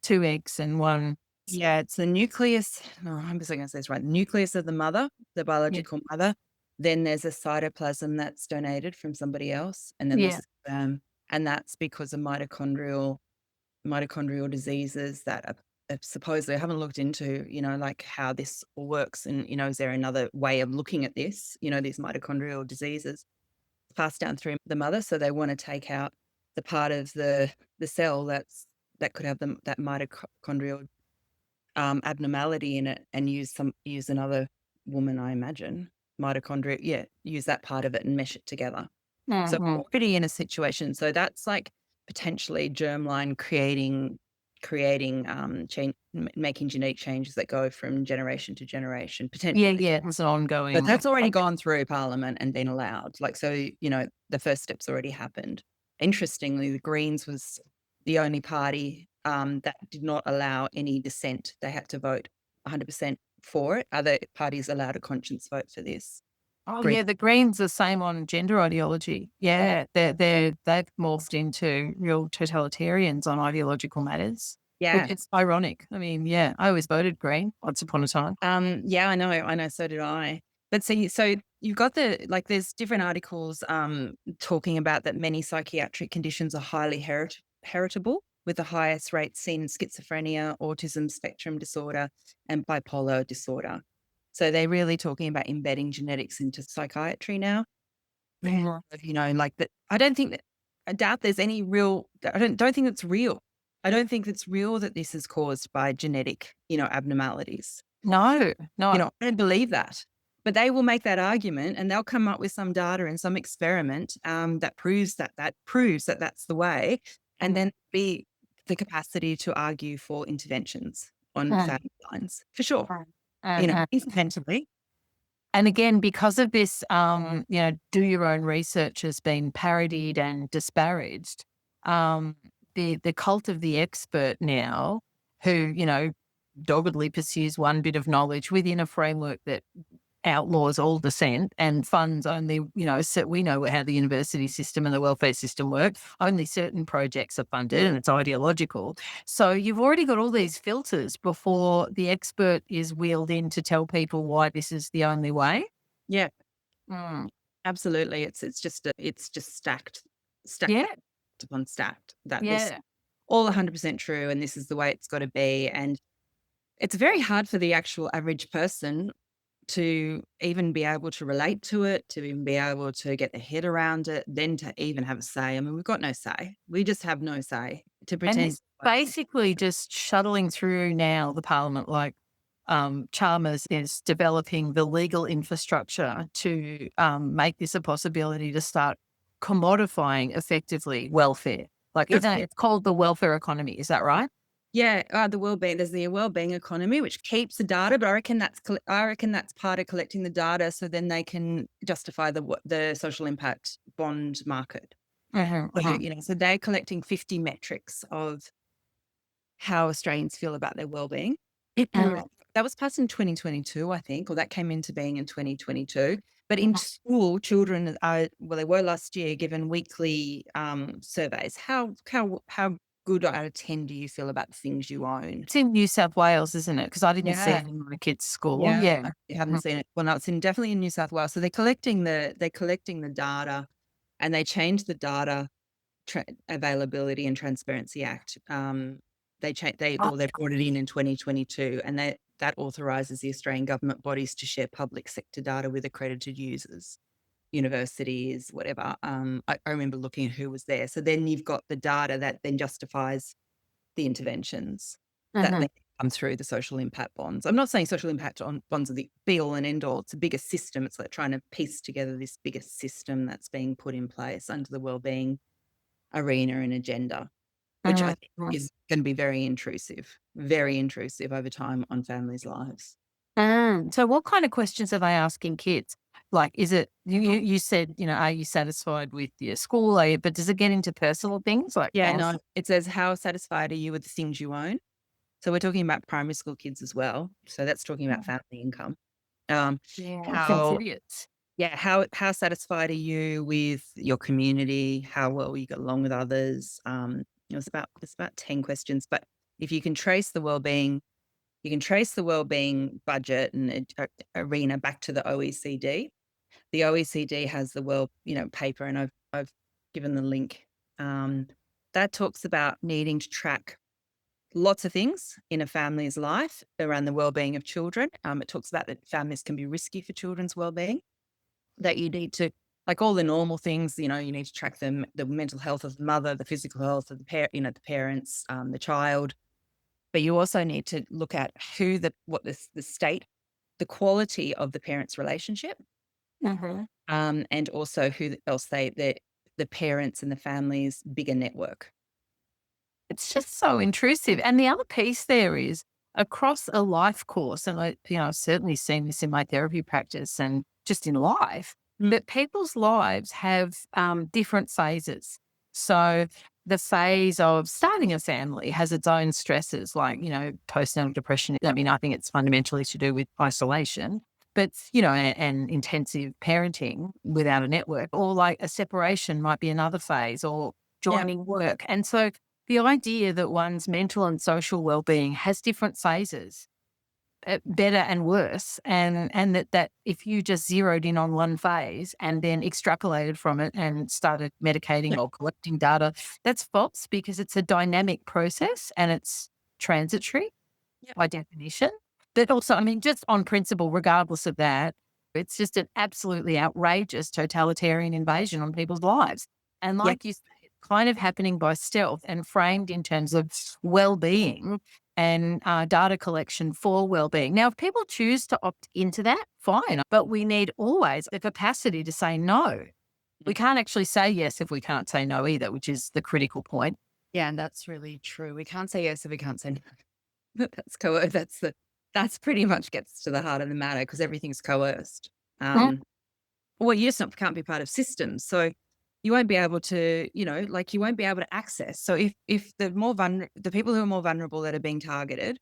Speaker 2: 2 eggs and 1.
Speaker 3: Yeah, it's the nucleus. No, I'm just going to say this right. Nucleus of the mother, the biological mother. Then there's a cytoplasm that's donated from somebody else, and then there's
Speaker 2: Yeah.
Speaker 3: sperm, and that's because of mitochondrial diseases that are supposedly I haven't looked into, like how this all works, and is there another way of looking at this? These mitochondrial diseases passed down through the mother, so they want to take out the part of the cell that could have that mitochondrial abnormality in it, and use another woman, I imagine, mitochondria. Yeah, use that part of it and mesh it together. So
Speaker 2: Mhm.
Speaker 3: already in a situation. So that's like potentially germline creating change, making genetic changes that go from generation to generation. Potentially.
Speaker 2: Yeah, it's an ongoing.
Speaker 3: But that's already gone through Parliament and been allowed. Like, so, the first step's already happened. Interestingly, the Greens was the only party that did not allow any dissent. They had to vote 100% for it. Other parties allowed a conscience vote for this.
Speaker 2: Oh,
Speaker 3: Green.
Speaker 2: yeah, the Greens the same on gender ideology. Yeah, they've morphed into real totalitarians on ideological matters.
Speaker 3: Yeah.
Speaker 2: It's ironic. I mean, yeah, I always voted Green once upon a time.
Speaker 3: Yeah, I know, so did I. But see, so you've got there's different articles talking about that many psychiatric conditions are highly heritable, with the highest rates seen in schizophrenia, autism spectrum disorder, and bipolar disorder. So they're really talking about embedding genetics into psychiatry now. Like that. I doubt there's any real. I don't think it's real. I don't think it's real that this is caused by genetic, abnormalities.
Speaker 2: No.
Speaker 3: I don't believe that. But they will make that argument, and they'll come up with some data and some experiment that proves that that's the way, and then be the capacity to argue for interventions on family lines, for sure. Independently.
Speaker 2: And again, because of this, do your own research has been parodied and disparaged. The cult of the expert now, who, doggedly pursues one bit of knowledge within a framework that outlaws all dissent and funds only, so we know how the university system and the welfare system work. Only certain projects are funded, and it's ideological. So you've already got all these filters before the expert is wheeled in to tell people why this is the only way.
Speaker 3: Yeah,
Speaker 2: Mm.
Speaker 3: absolutely. It's just stacked
Speaker 2: Yeah.
Speaker 3: upon stacked. That this
Speaker 2: Yeah.
Speaker 3: all 100% true, and this is the way it's got to be. And it's very hard for the actual average person to even be able to relate to it, to even be able to get their head around it, then to even have a say. I mean, we've got no say. We just have no say to
Speaker 2: And
Speaker 3: pretend.
Speaker 2: it's basically just shuttling through now the parliament, like Chalmers is developing the legal infrastructure to make this a possibility to start commodifying effectively welfare. Like it's called the welfare economy. Is that right?
Speaker 3: Yeah, the Wellbeing. There's the Wellbeing economy, which keeps the data, but I reckon that's part of collecting the data, so then they can justify the social impact bond market. So they're collecting 50 metrics of how Australians feel about their wellbeing. That was passed in 2022, I think, or that came into being in 2022. But in school, children they were last year given weekly surveys. How good out of 10 do you feel about the things you own?
Speaker 2: It's in New South Wales, isn't it? Because I didn't see it in my kids' school. Yeah.
Speaker 3: You haven't seen it. Well, no, it's definitely in New South Wales. So they're collecting the data, and they changed the data availability and transparency act They brought it in 2022, and that authorises the Australian government bodies to share public sector data with accredited users, universities, whatever. I remember looking at who was there. So then you've got the data that then justifies the interventions that then come through the social impact bonds. I'm not saying social impact bonds are the be all and end all. It's a bigger system. It's like trying to piece together this bigger system that's being put in place under the wellbeing arena and agenda, which I think is going to be very intrusive over time on families' lives.
Speaker 2: So what kind of questions are they asking kids? Like, is it, you said, are you satisfied with your school? But does it get into personal things? Like,
Speaker 3: No, it says, how satisfied are you with the things you own? So we're talking about primary school kids as well. So that's talking about family income. How satisfied are you with your community? How well you get along with others? It's about 10 questions. But if you can trace the wellbeing, budget and arena back to the OECD. The OECD has the paper, and I've given the link. That talks about needing to track lots of things in a family's life around the wellbeing of children. It talks about that families can be risky for children's wellbeing, that you need to, like all the normal things, you need to track them, the mental health of the mother, the physical health of the parents, the child. But you also need to look at the state, the quality of the parents' relationship, and also who else the parents and the family's bigger network.
Speaker 2: It's just so intrusive. And the other piece there is across a life course, and I've certainly seen this in my therapy practice and just in life, that people's lives have different phases. So the phase of starting a family has its own stresses, like, postnatal depression. I mean, I think it's fundamentally to do with isolation, but, and intensive parenting without a network, or like a separation might be another phase, or joining work. And so the idea that one's mental and social well-being has different phases, better and worse, and that if you just zeroed in on one phase and then extrapolated from it and started medicating or collecting data, that's false, because it's a dynamic process and it's transitory by definition. But also, I mean, just on principle, regardless of that, it's just an absolutely outrageous totalitarian invasion on people's lives. And like you said, it's kind of happening by stealth and framed in terms of well-being and data collection for well-being. Now, if people choose to opt into that, fine. But we need always the capacity to say no. We can't actually say yes if we can't say no either, which is the critical point.
Speaker 3: Yeah, and that's really true. We can't say yes if we can't say no. That's pretty much gets to the heart of the matter, because everything's coerced. Well, you just can't be part of systems. So you won't be able to, you won't be able to access. So if the people who are more vulnerable that are being targeted,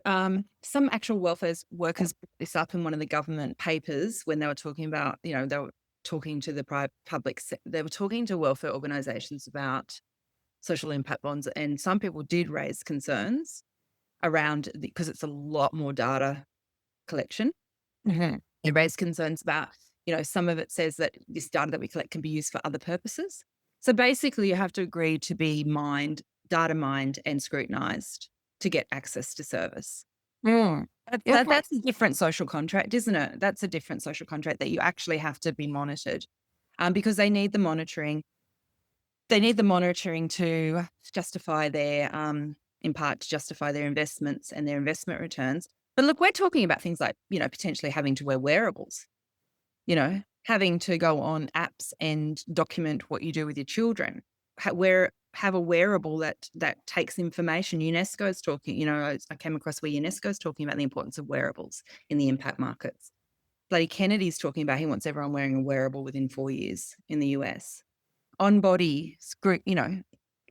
Speaker 3: some actual welfare workers put this up in one of the government papers when they were talking about, they were talking to the public, they were talking to welfare organisations about social impact bonds, and some people did raise concerns around, because it's a lot more data collection. They raised concerns about, some of it says that this data that we collect can be used for other purposes. So basically you have to agree to be data mined and scrutinised to get access to service. That's a different social contract, isn't it? That's a different social contract that you actually have to be monitored, because they need the monitoring. They need the monitoring to justify their, in part to justify their investments and their investment returns. But look, we're talking about things like, potentially having to wear wearables, having to go on apps and document what you do with your children, have a wearable that takes information. UNESCO's talking, I came across where UNESCO's talking about the importance of wearables in the impact markets. Bloody Kennedy's talking about he wants everyone wearing a wearable within 4 years in the US. On body,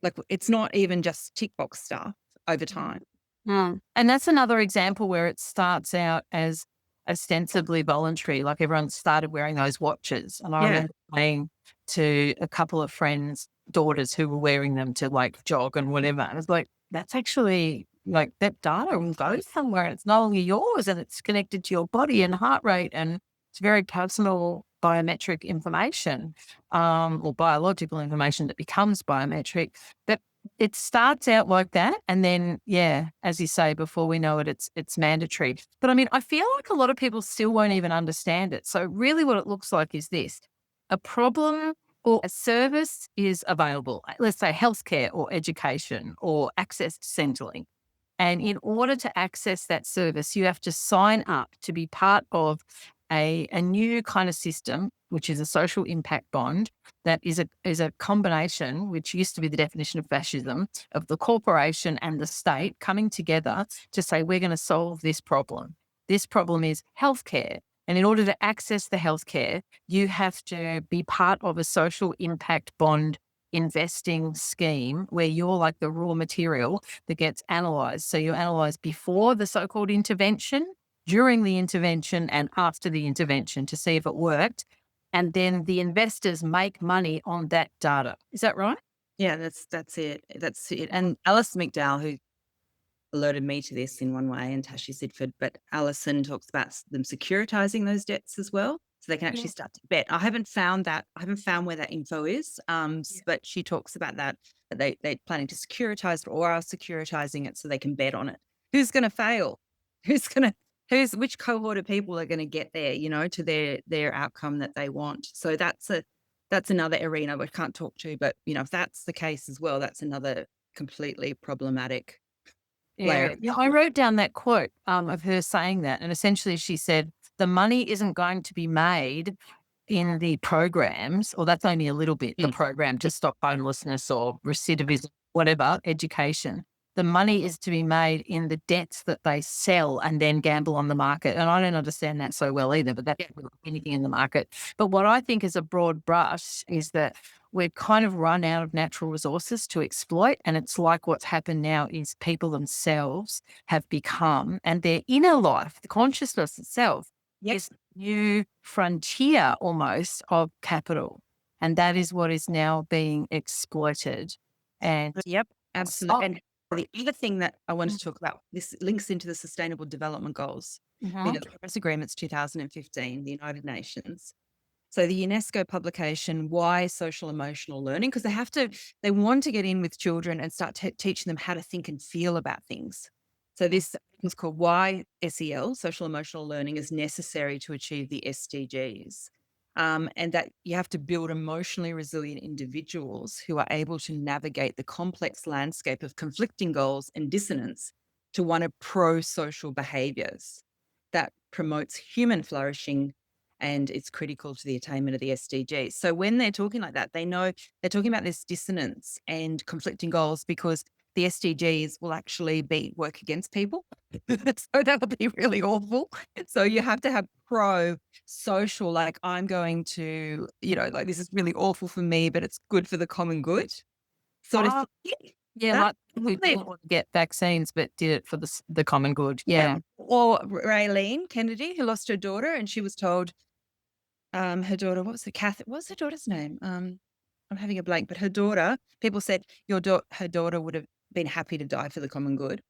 Speaker 3: like it's not even just tick box stuff over time.
Speaker 2: And that's another example where it starts out as ostensibly voluntary, like everyone started wearing those watches. And I remember saying to a couple of friends' daughters who were wearing them to like jog and whatever, I was like, that's actually like that data will go somewhere. It's not only yours, and it's connected to your body and heart rate, and it's very personal biometric information, or biological information that becomes biometric, that it starts out like that, and then, yeah, as you say, before we know it, it's mandatory. But I mean, I feel like a lot of people still won't even understand it. So really what it looks like is this: a problem or a service is available, let's say healthcare or education or access to Centrelink. And in order to access that service, you have to sign up to be part of a new kind of system, which is a social impact bond that is a combination, which used to be the definition of fascism, of the corporation and the state coming together to say, we're going to solve this problem. This problem is healthcare. And in order to access the healthcare, you have to be part of a social impact bond investing scheme where you're like the raw material that gets analysed. So you analyse before the so-called intervention, during the intervention, and after the intervention to see if it worked. And then the investors make money on that data. Is that right?
Speaker 3: Yeah, that's it. That's it. And Alice McDowell, who alerted me to this in one way, and Tashi Sidford, but Alison talks about them securitizing those debts as well. So they can actually start to bet. I haven't found where that info is. But she talks about that they're planning to securitize it or are securitizing it so they can bet on it. Who's going to fail? Which cohort of people are going to get there, to their outcome that they want? So that's another arena we can't talk to, but if that's the case as well, that's another completely problematic layer.
Speaker 2: Yeah, I wrote down that quote of her saying that. And essentially she said, the money isn't going to be made in the programs, or that's only a little bit, the program to stop homelessness or recidivism, whatever, education. The money is to be made in the debts that they sell and then gamble on the market. And I don't understand that so well either, but that's anything in the market. But what I think is a broad brush is that we've kind of run out of natural resources to exploit. And it's like what's happened now is people themselves have become, and their inner life, the consciousness itself, is new frontier almost of capital. And that is what is now being exploited. And
Speaker 3: Absolutely. And the other thing that I wanted to talk about, this links into the Sustainable Development Goals. The Paris Agreement's 2015, the United Nations. So the UNESCO publication, Why Social Emotional Learning, because they want to get in with children and start teaching them how to think and feel about things. So this is called Why SEL, Social Emotional Learning, is necessary to achieve the SDGs. And that you have to build emotionally resilient individuals who are able to navigate the complex landscape of conflicting goals and dissonance to one of pro-social behaviours that promotes human flourishing, and it's critical to the attainment of the SDGs. So when they're talking like that, they know they're talking about this dissonance and conflicting goals because the SDGs will actually work against people. So that would be really awful. So you have to have pro-social, like I'm going to, like this is really awful for me, but it's good for the common good. Sort of.
Speaker 2: Like we didn't want to get vaccines, but did it for the common good. Yeah.
Speaker 3: Or Raylene Kennedy, who lost her daughter, and she was told, her daughter, what was her daughter's name? I'm having a blank, but her daughter, people said her daughter would have been happy to die for the common good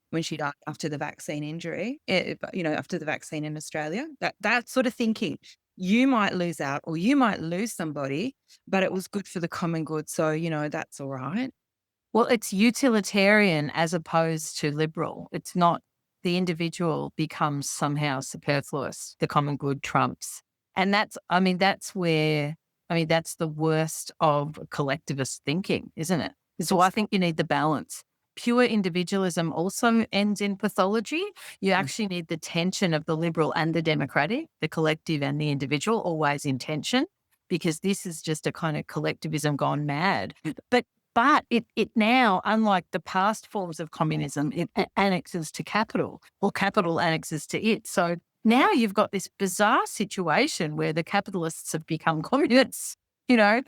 Speaker 3: when she died after the vaccine injury, after the vaccine in Australia. That sort of thinking, you might lose out or you might lose somebody, but it was good for the common good. So, that's all right.
Speaker 2: Well, it's utilitarian as opposed to liberal. It's not the individual becomes somehow superfluous. The common good trumps. And that's the worst of collectivist thinking, isn't it? So I think you need the balance. Pure individualism also ends in pathology. You actually need the tension of the liberal and the democratic, the collective and the individual, always in tension, because this is just a kind of collectivism gone mad. But it now, unlike the past forms of communism, it annexes to capital or capital annexes to it. So now you've got this bizarre situation where the capitalists have become communists, where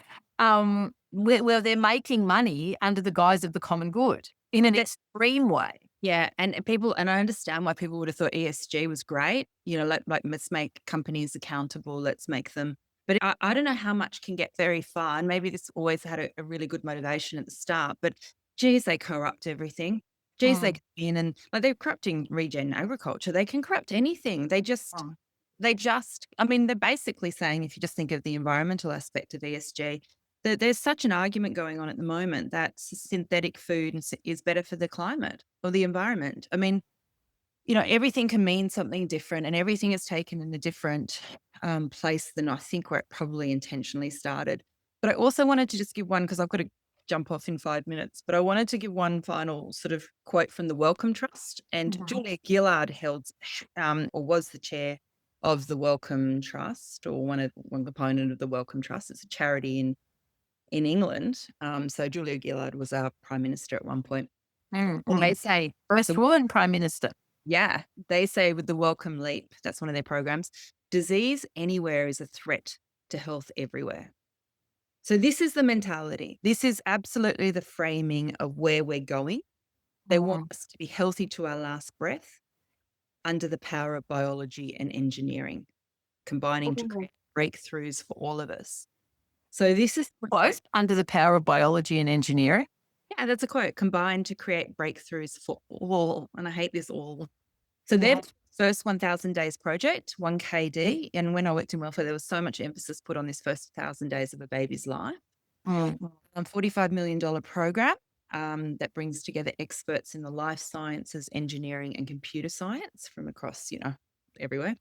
Speaker 2: they're making money under the guise of the common good in an extreme way.
Speaker 3: Yeah. And I understand why people would have thought ESG was great, like let's make companies accountable, let's make them. But I don't know how much can get very far. And maybe this always had a really good motivation at the start, but geez, they corrupt everything. Geez, they come in and they're corrupting regen agriculture. They can corrupt anything. They're basically saying, if you just think of the environmental aspect of ESG, There's such an argument going on at the moment that synthetic food is better for the climate or the environment. I mean, everything can mean something different, and everything is taken in a different place than I think where it probably intentionally started. But I also wanted to just give one, because I've got to jump off in 5 minutes, but I wanted to give one final sort of quote from the Wellcome Trust. And Julia Gillard held or was the chair of the Wellcome Trust, or one component of the Wellcome Trust. It's a charity in England. So Julia Gillard was our prime minister at one point. And they say,
Speaker 2: First woman prime minister.
Speaker 3: yeah, they say with the Welcome Leap, that's one of their programs, disease anywhere is a threat to health everywhere. So this is the mentality. This is absolutely the framing of where we're going. They want us to be healthy to our last breath under the power of biology and engineering, combining to create breakthroughs for all of us. So this is
Speaker 2: Both under the power of biology and engineering.
Speaker 3: Yeah, that's a quote. Combined to create breakthroughs for all. And I hate this all. So their first 1,000 days project, 1KD. And when I worked in welfare, there was so much emphasis put on this first 1,000 days of a baby's life. $45 million program that brings together experts in the life sciences, engineering, and computer science from across, everywhere.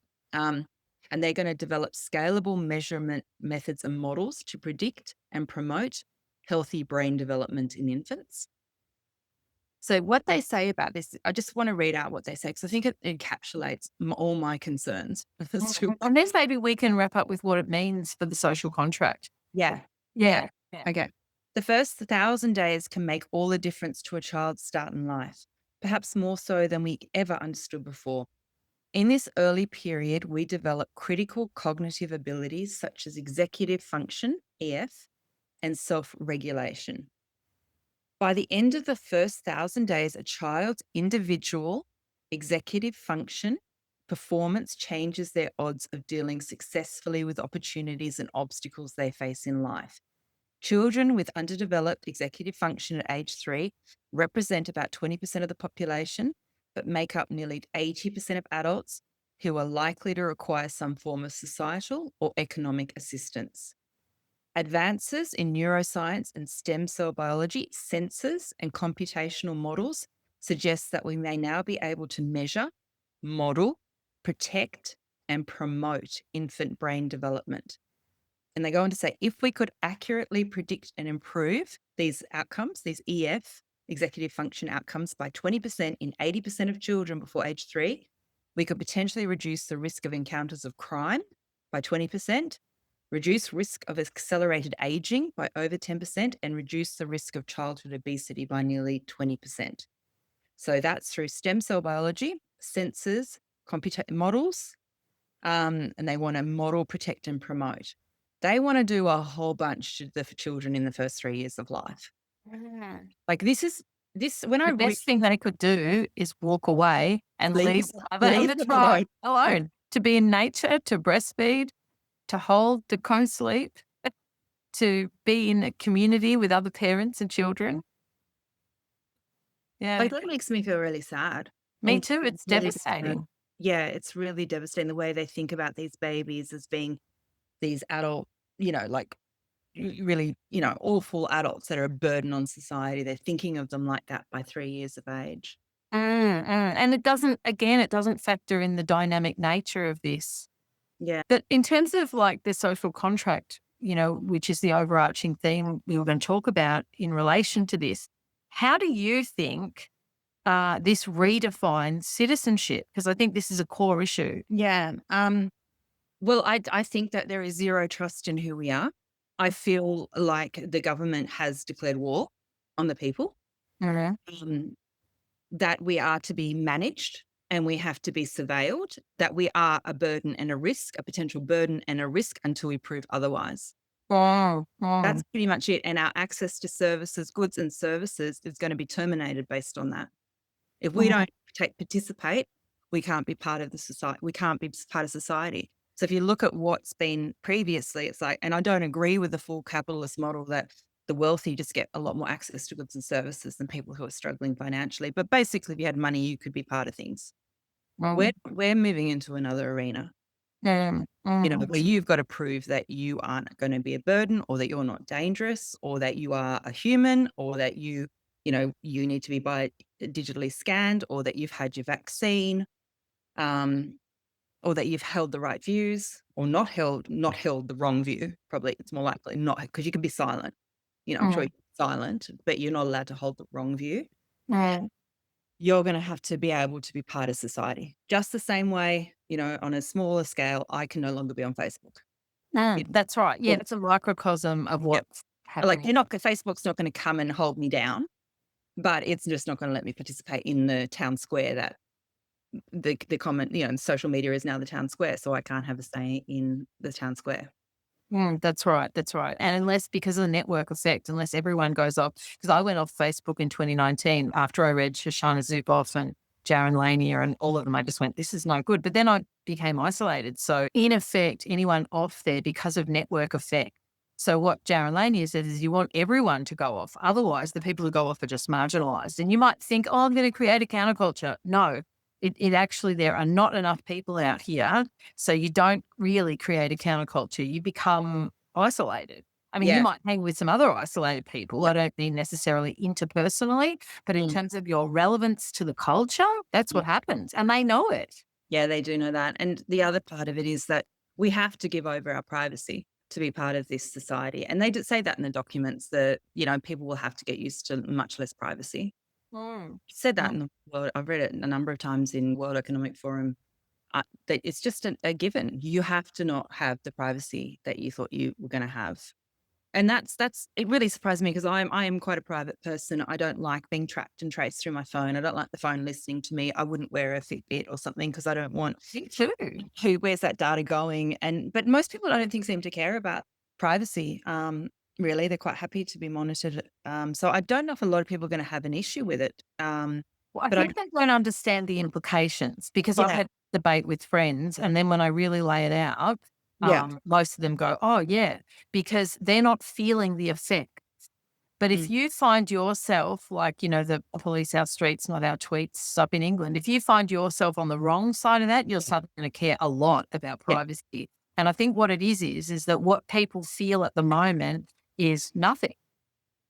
Speaker 3: And they're going to develop scalable measurement methods and models to predict and promote healthy brain development in infants. So what they say about this, I just want to read out what they say, because I think it encapsulates all my concerns.
Speaker 2: And then maybe we can wrap up with what it means for the social contract.
Speaker 3: Yeah. Okay. The first 1,000 days can make all the difference to a child's start in life, perhaps more so than we ever understood before. In this early period, we develop critical cognitive abilities such as executive function, EF, and self-regulation. By the end of the first 1,000 days, a child's individual executive function performance changes their odds of dealing successfully with opportunities and obstacles they face in life. Children with underdeveloped executive function at age 3 represent about 20% of the population, but make up nearly 80% of adults who are likely to require some form of societal or economic assistance. Advances in neuroscience and stem cell biology, sensors, and computational models suggest that we may now be able to measure, model, protect, and promote infant brain development. And they go on to say, if we could accurately predict and improve these outcomes, these EF, executive function outcomes, by 20% in 80% of children before age 3, we could potentially reduce the risk of encounters of crime by 20%, reduce risk of accelerated aging by over 10%, and reduce the risk of childhood obesity by nearly 20%. So that's through stem cell biology, sensors, models, and they want to model, protect, and promote. They want to do a whole bunch for children in the first 3 years of life. Like
Speaker 2: The best thing they could do is walk away and leave the child alone, to be in nature, to breastfeed, to hold, to co-sleep, to be in a community with other parents and children. Yeah.
Speaker 3: Like, that makes me feel really sad.
Speaker 2: Me too. It's devastating.
Speaker 3: Yeah, it's really devastating the way they think about these babies as being these adult, like really, awful adults that are a burden on society. They're thinking of them like that by 3 years of age.
Speaker 2: And it doesn't factor in the dynamic nature of this.
Speaker 3: Yeah.
Speaker 2: But in terms of like the social contract, which is the overarching theme we were going to talk about in relation to this, how do you think this redefines citizenship? Because I think this is a core issue.
Speaker 3: Yeah. Well, I think that there is zero trust in who we are. I feel like the government has declared war on the people, that we are to be managed and we have to be surveilled, that we are a burden and a risk, a potential burden and a risk until we prove otherwise. That's pretty much it. And our access to services, goods and services is going to be terminated based on that. If we don't participate, we can't be part of the society. We can't be part of society. So if you look at what's been previously, it's like, and I don't agree with the full capitalist model that the wealthy just get a lot more access to goods and services than people who are struggling financially. But basically, if you had money, you could be part of things. We're moving into another arena. Where you've got to prove that you aren't going to be a burden, or that you're not dangerous, or that you are a human, or that you need to be digitally scanned, or that you've had your vaccine, or that you've held the right views, or not held the wrong view. Probably it's more likely not, because you can be silent. I'm sure you're silent, but you're not allowed to hold the wrong view. You're going to have to be able to be part of society. Just the same way, on a smaller scale, I can no longer be on Facebook.
Speaker 2: That's right. Yeah, it's a microcosm of what's
Speaker 3: Like,
Speaker 2: happening.
Speaker 3: Facebook's not going to come and hold me down, but it's just not going to let me participate in the town square that the comment, social media is now the town square, so I can't have a say in the town square.
Speaker 2: That's right. That's right. And unless, because of the network effect, unless everyone goes off, because I went off Facebook in 2019 after I read Shoshana Zuboff and Jaron Lanier and all of them, I just went, this is no good. But then I became isolated. So in effect, anyone off there because of network effect. So what Jaron Lanier said is you want everyone to go off. Otherwise, the people who go off are just marginalized. And you might think, oh, I'm going to create a counterculture. No, it actually, there are not enough people out here. So you don't really create a counterculture. You become isolated. I mean, you might hang with some other isolated people. I don't mean necessarily interpersonally, but in terms of your relevance to the culture, that's what happens. And they know it.
Speaker 3: Yeah, they do know that. And the other part of it is that we have to give over our privacy to be part of this society. And they did say that in the documents that, people will have to get used to much less privacy. Said that in the world. I've read it a number of times in World Economic Forum. That it's just a given. You have to not have the privacy that you thought you were going to have. And that's it really surprised me, because I am quite a private person. I don't like being tracked and traced through my phone. I don't like the phone listening to me. I wouldn't wear a Fitbit or something, because I don't want where's that data going? But most people, I don't think, seem to care about privacy. Really, they're quite happy to be monitored. So I don't know if a lot of people are going to have an issue with it.
Speaker 2: Well, I think they don't understand the implications, because I've had debate with friends, and then when I really lay it out, most of them go, oh, yeah, because they're not feeling the effect. But if you find yourself, like, the police our streets, not our tweets up in England, if you find yourself on the wrong side of that, you're suddenly going to care a lot about privacy. And I think what it is that what people feel at the moment is nothing.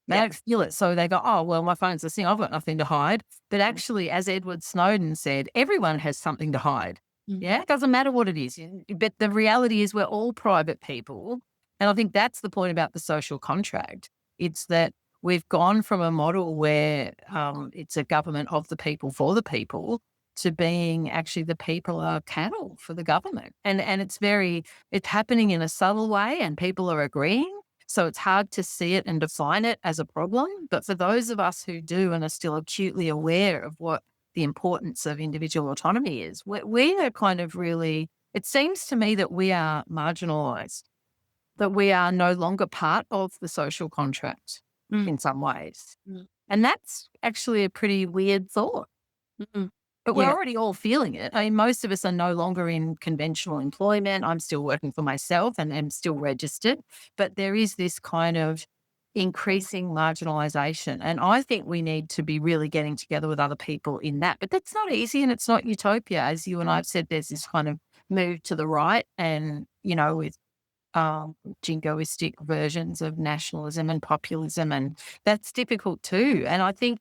Speaker 2: They don't feel it. So they go, oh, well, my phone's listening. I've got nothing to hide. But actually, as Edward Snowden said, everyone has something to hide. Yeah, it doesn't matter what it is. But the reality is we're all private people. And I think that's the point about the social contract. It's that we've gone from a model where it's a government of the people for the people to being actually the people are cattle for the government. And it's happening in a subtle way, and people are agreeing. So it's hard to see it and define it as a problem. But for those of us who do and are still acutely aware of what the importance of individual autonomy is, we are kind of really, it seems to me that we are marginalised, that we are no longer part of the social contract in some ways. And that's actually a pretty weird thought. But we're already all feeling it. I mean, most of us are no longer in conventional employment. I'm still working for myself and am still registered. But there is this kind of increasing marginalisation. And I think we need to be really getting together with other people in that. But that's not easy, and it's not utopia. As you and I have said, there's this kind of move to the right and, with jingoistic versions of nationalism and populism, and that's difficult too. And I think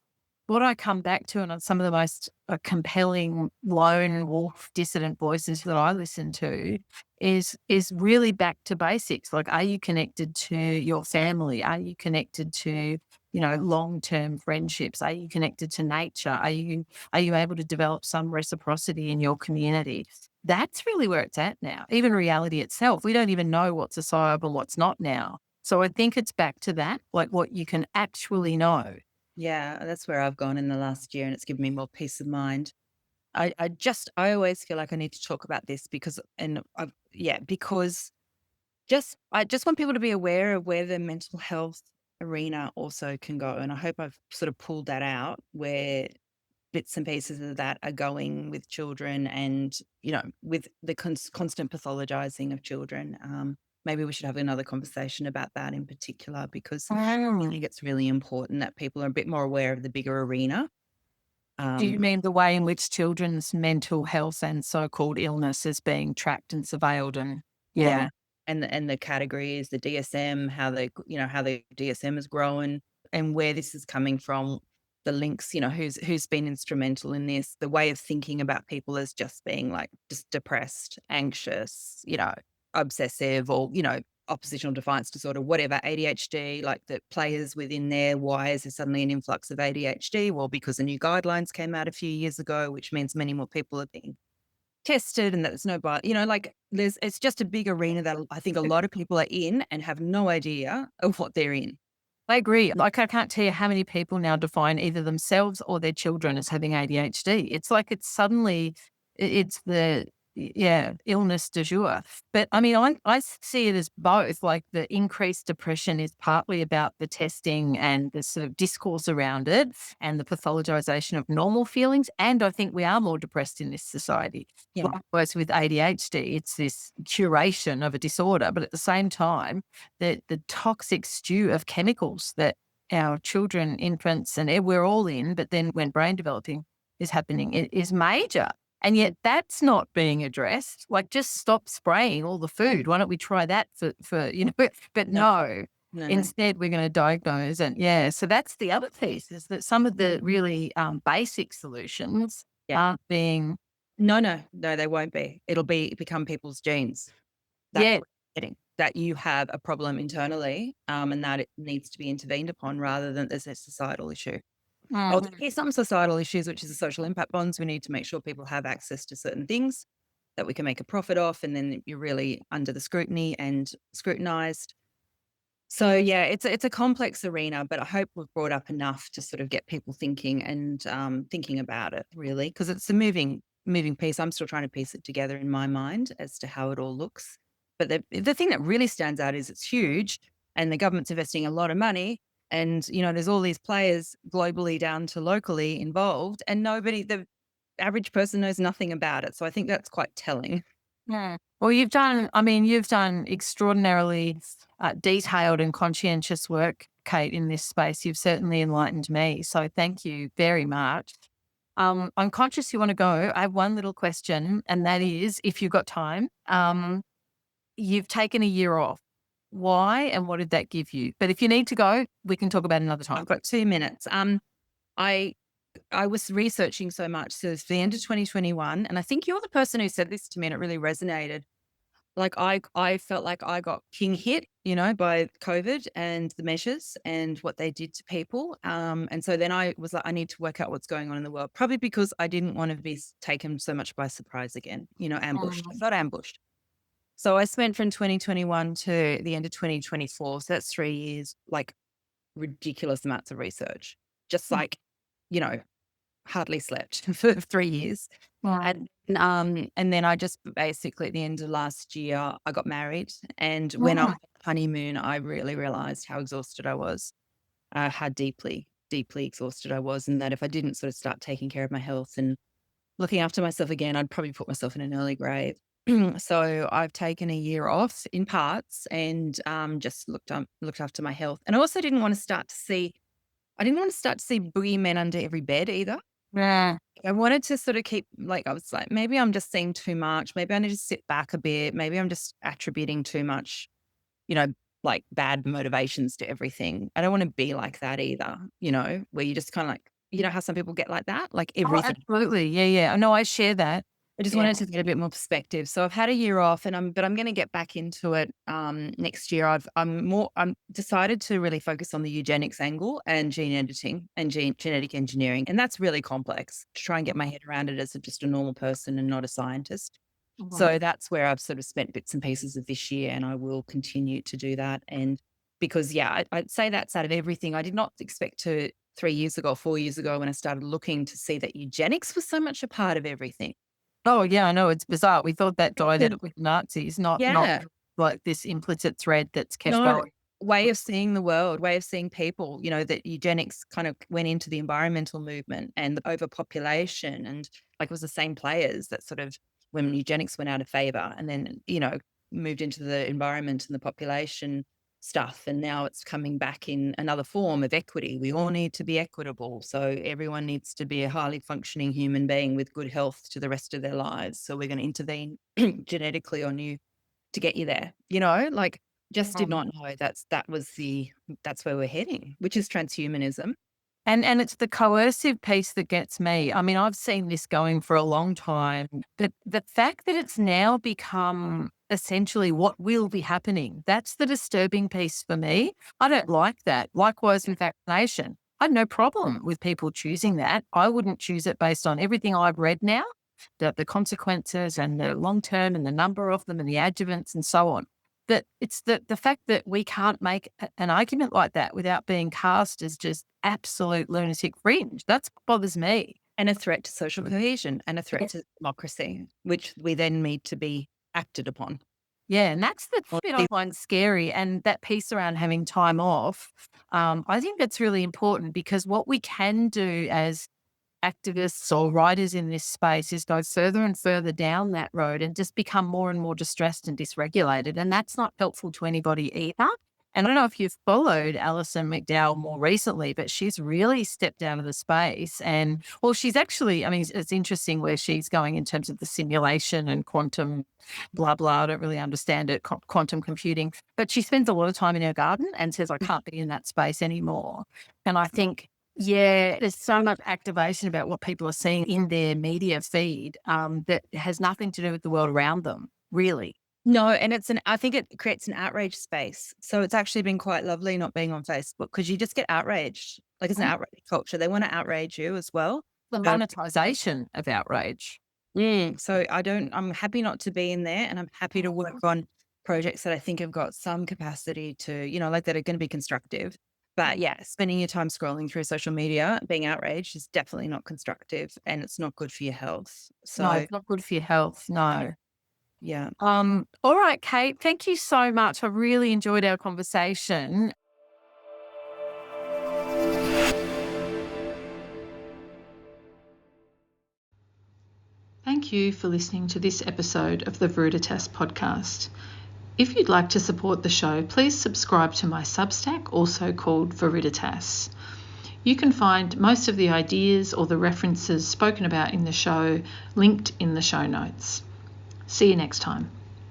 Speaker 2: what I come back to, and some of the most compelling lone wolf dissident voices that I listen to, is really back to basics. Like, are you connected to your family? Are you connected to, long-term friendships? Are you connected to nature? Are you able to develop some reciprocity in your community? That's really where it's at now. Even reality itself, we don't even know what's societal and what's not now. So I think it's back to that, like what you can actually know.
Speaker 3: Yeah, that's where I've gone in the last year, and it's given me more peace of mind. I always feel like I need to talk about this because I just want people to be aware of where the mental health arena also can go. And I hope I've sort of pulled that out, where bits and pieces of that are going with children, and, with the constant pathologizing of children. Maybe we should have another conversation about that in particular, because I think it's really important that people are a bit more aware of the bigger arena.
Speaker 2: Do you mean the way in which children's mental health and so-called illness is being tracked and surveilled and
Speaker 3: Yeah. And the categories, the DSM, how how the DSM is growing and where this is coming from, the links, who's been instrumental in this, the way of thinking about people as just being like just depressed, anxious, obsessive or, oppositional defiance disorder, whatever, ADHD, like the players within there. Why is there suddenly an influx of ADHD? Well, because the new guidelines came out a few years ago, which means many more people are being tested and that there's no like it's just a big arena that I think a lot of people are in and have no idea of what they're in.
Speaker 2: I agree. Like, I can't tell you how many people now define either themselves or their children as having ADHD. It's like it's suddenly it's the illness du jour. But I mean, I see it as both. Like, the increased depression is partly about the testing and the sort of discourse around it and the pathologization of normal feelings. And I think we are more depressed in this society.
Speaker 3: Yeah.
Speaker 2: Likewise with ADHD, it's this curation of a disorder, but at the same time, the toxic stew of chemicals that our children, infants, and we're all in, but then when brain developing is happening, it is major. And yet that's not being addressed. Like, just stop spraying all the food. Why don't we try that for but no.
Speaker 3: No.
Speaker 2: Instead, we're going to diagnose. And so that's the other piece, is that some of the really basic solutions aren't being.
Speaker 3: No, they won't be. It'll become people's genes. That's what you're getting, that you have a problem internally, and that it needs to be intervened upon rather than as a societal issue. Here's some societal issues, which is the social impact bonds. We need to make sure people have access to certain things that we can make a profit off, and then you're really under the scrutiny and scrutinized. So it's a complex arena, but I hope we've brought up enough to sort of get people thinking and thinking about it, really, because it's a moving piece. I'm still trying to piece it together in my mind as to how it all looks. But the thing that really stands out is it's huge, and the government's investing a lot of money, and there's all these players globally down to locally involved, and the average person knows nothing about it. So I think that's quite telling.
Speaker 2: Yeah. Well, you've done extraordinarily detailed and conscientious work, Kate, in this space. You've certainly enlightened me. So thank you very much. I'm conscious you want to go. I have one little question, and that is, if you've got time, you've taken a year off. Why and what did that give you? But if you need to go, we can talk about it another time.
Speaker 3: I've got 2 minutes. I was researching so much. So it's the end of 2021. And I think you're the person who said this to me and it really resonated. Like I felt like I got king hit, by COVID and the measures and what they did to people. And so then I was like, I need to work out what's going on in the world, probably because I didn't want to be taken so much by surprise again, ambushed. I felt ambushed. So I spent from 2021 to the end of 2024. So that's 3 years, like ridiculous amounts of research, just like, hardly slept for 3 years. And then I just basically at the end of last year, I got married. And when I was on honeymoon, I really realized how exhausted I was, how deeply, deeply exhausted I was. And that if I didn't sort of start taking care of my health and looking after myself again, I'd probably put myself in an early grave. So I've taken a year off in parts and just looked after my health. And I also didn't want to start to see boogeymen under every bed either.
Speaker 2: Yeah.
Speaker 3: I wanted to sort of keep, I was like, maybe I'm just seeing too much. Maybe I need to sit back a bit. Maybe I'm just attributing too much, like bad motivations to everything. I don't want to be like that either, where you just kind of like, how some people get like that, like everything.
Speaker 2: Absolutely. Yeah. No, I share that.
Speaker 3: I just wanted to get a bit more perspective. So I've had a year off, but I'm going to get back into it next year. I'm decided to really focus on the eugenics angle and gene editing and genetic engineering, and that's really complex to try and get my head around it as just a normal person and not a scientist.
Speaker 2: Wow.
Speaker 3: So that's where I've sort of spent bits and pieces of this year, and I will continue to do that. And because I'd say that's out of everything. I did not expect to 3 years ago, 4 years ago, when I started looking to see that eugenics was so much a part of everything.
Speaker 2: Oh, yeah, I know. It's bizarre. We thought that died out with Nazis, not like this implicit thread that's kept going.
Speaker 3: Way of seeing the world, way of seeing people, that eugenics kind of went into the environmental movement and the overpopulation, and like it was the same players that sort of, when eugenics went out of favor and then, moved into the environment and the population, stuff, and now it's coming back in another form of equity. We all need to be equitable. So everyone needs to be a highly functioning human being with good health to the rest of their lives. So we're going to intervene genetically on you to get you there. Like, just did not know that's where we're heading, which is transhumanism.
Speaker 2: And it's the coercive piece that gets me. I mean, I've seen this going for a long time, but the fact that it's now become essentially what will be happening, that's the disturbing piece for me. I don't like that. Likewise with vaccination. I had no problem with people choosing that. I wouldn't choose it based on everything I've read now, the consequences and the long term and the number of them and the adjuvants and so on. That it's the fact that we can't make an argument like that without being cast as just absolute lunatic fringe. That's what bothers me.
Speaker 3: And a threat to social cohesion and a threat to democracy, which we then need to be acted upon.
Speaker 2: Yeah, and that's the bit I find scary. And that piece around having time off, I think that's really important, because what we can do as activists or writers in this space is go further and further down that road and just become more and more distressed and dysregulated. And that's not helpful to anybody either. And I don't know if you've followed Alison McDowell more recently, but she's really stepped out of the space. And, well, she's actually, I mean, it's interesting where she's going in terms of the simulation and quantum blah, blah. I don't really understand it, quantum computing. But she spends a lot of time in her garden and says, I can't be in that space anymore. And I think, yeah, there's so much activation about what people are seeing in their media feed that has nothing to do with the world around them, really.
Speaker 3: No, and I think it creates an outrage space. So it's actually been quite lovely not being on Facebook, because you just get outraged. Like, it's an outrage culture. They want to outrage you as well.
Speaker 2: The monetization of outrage.
Speaker 3: So I'm happy not to be in there, and I'm happy to work on projects that I think have got some capacity to, like, that are going to be constructive. But yeah, spending your time scrolling through social media, being outraged, is definitely not constructive, and it's not good for your health. So
Speaker 2: No, it's not good for your health. No.
Speaker 3: yeah.
Speaker 2: All right, Kate, thank you so much. I really enjoyed our conversation.
Speaker 1: Thank you for listening to this episode of the Veritas podcast. If you'd like to support the show, please subscribe to my Substack, also called Veritas. You can find most of the ideas or the references spoken about in the show linked in the show notes. See you next time.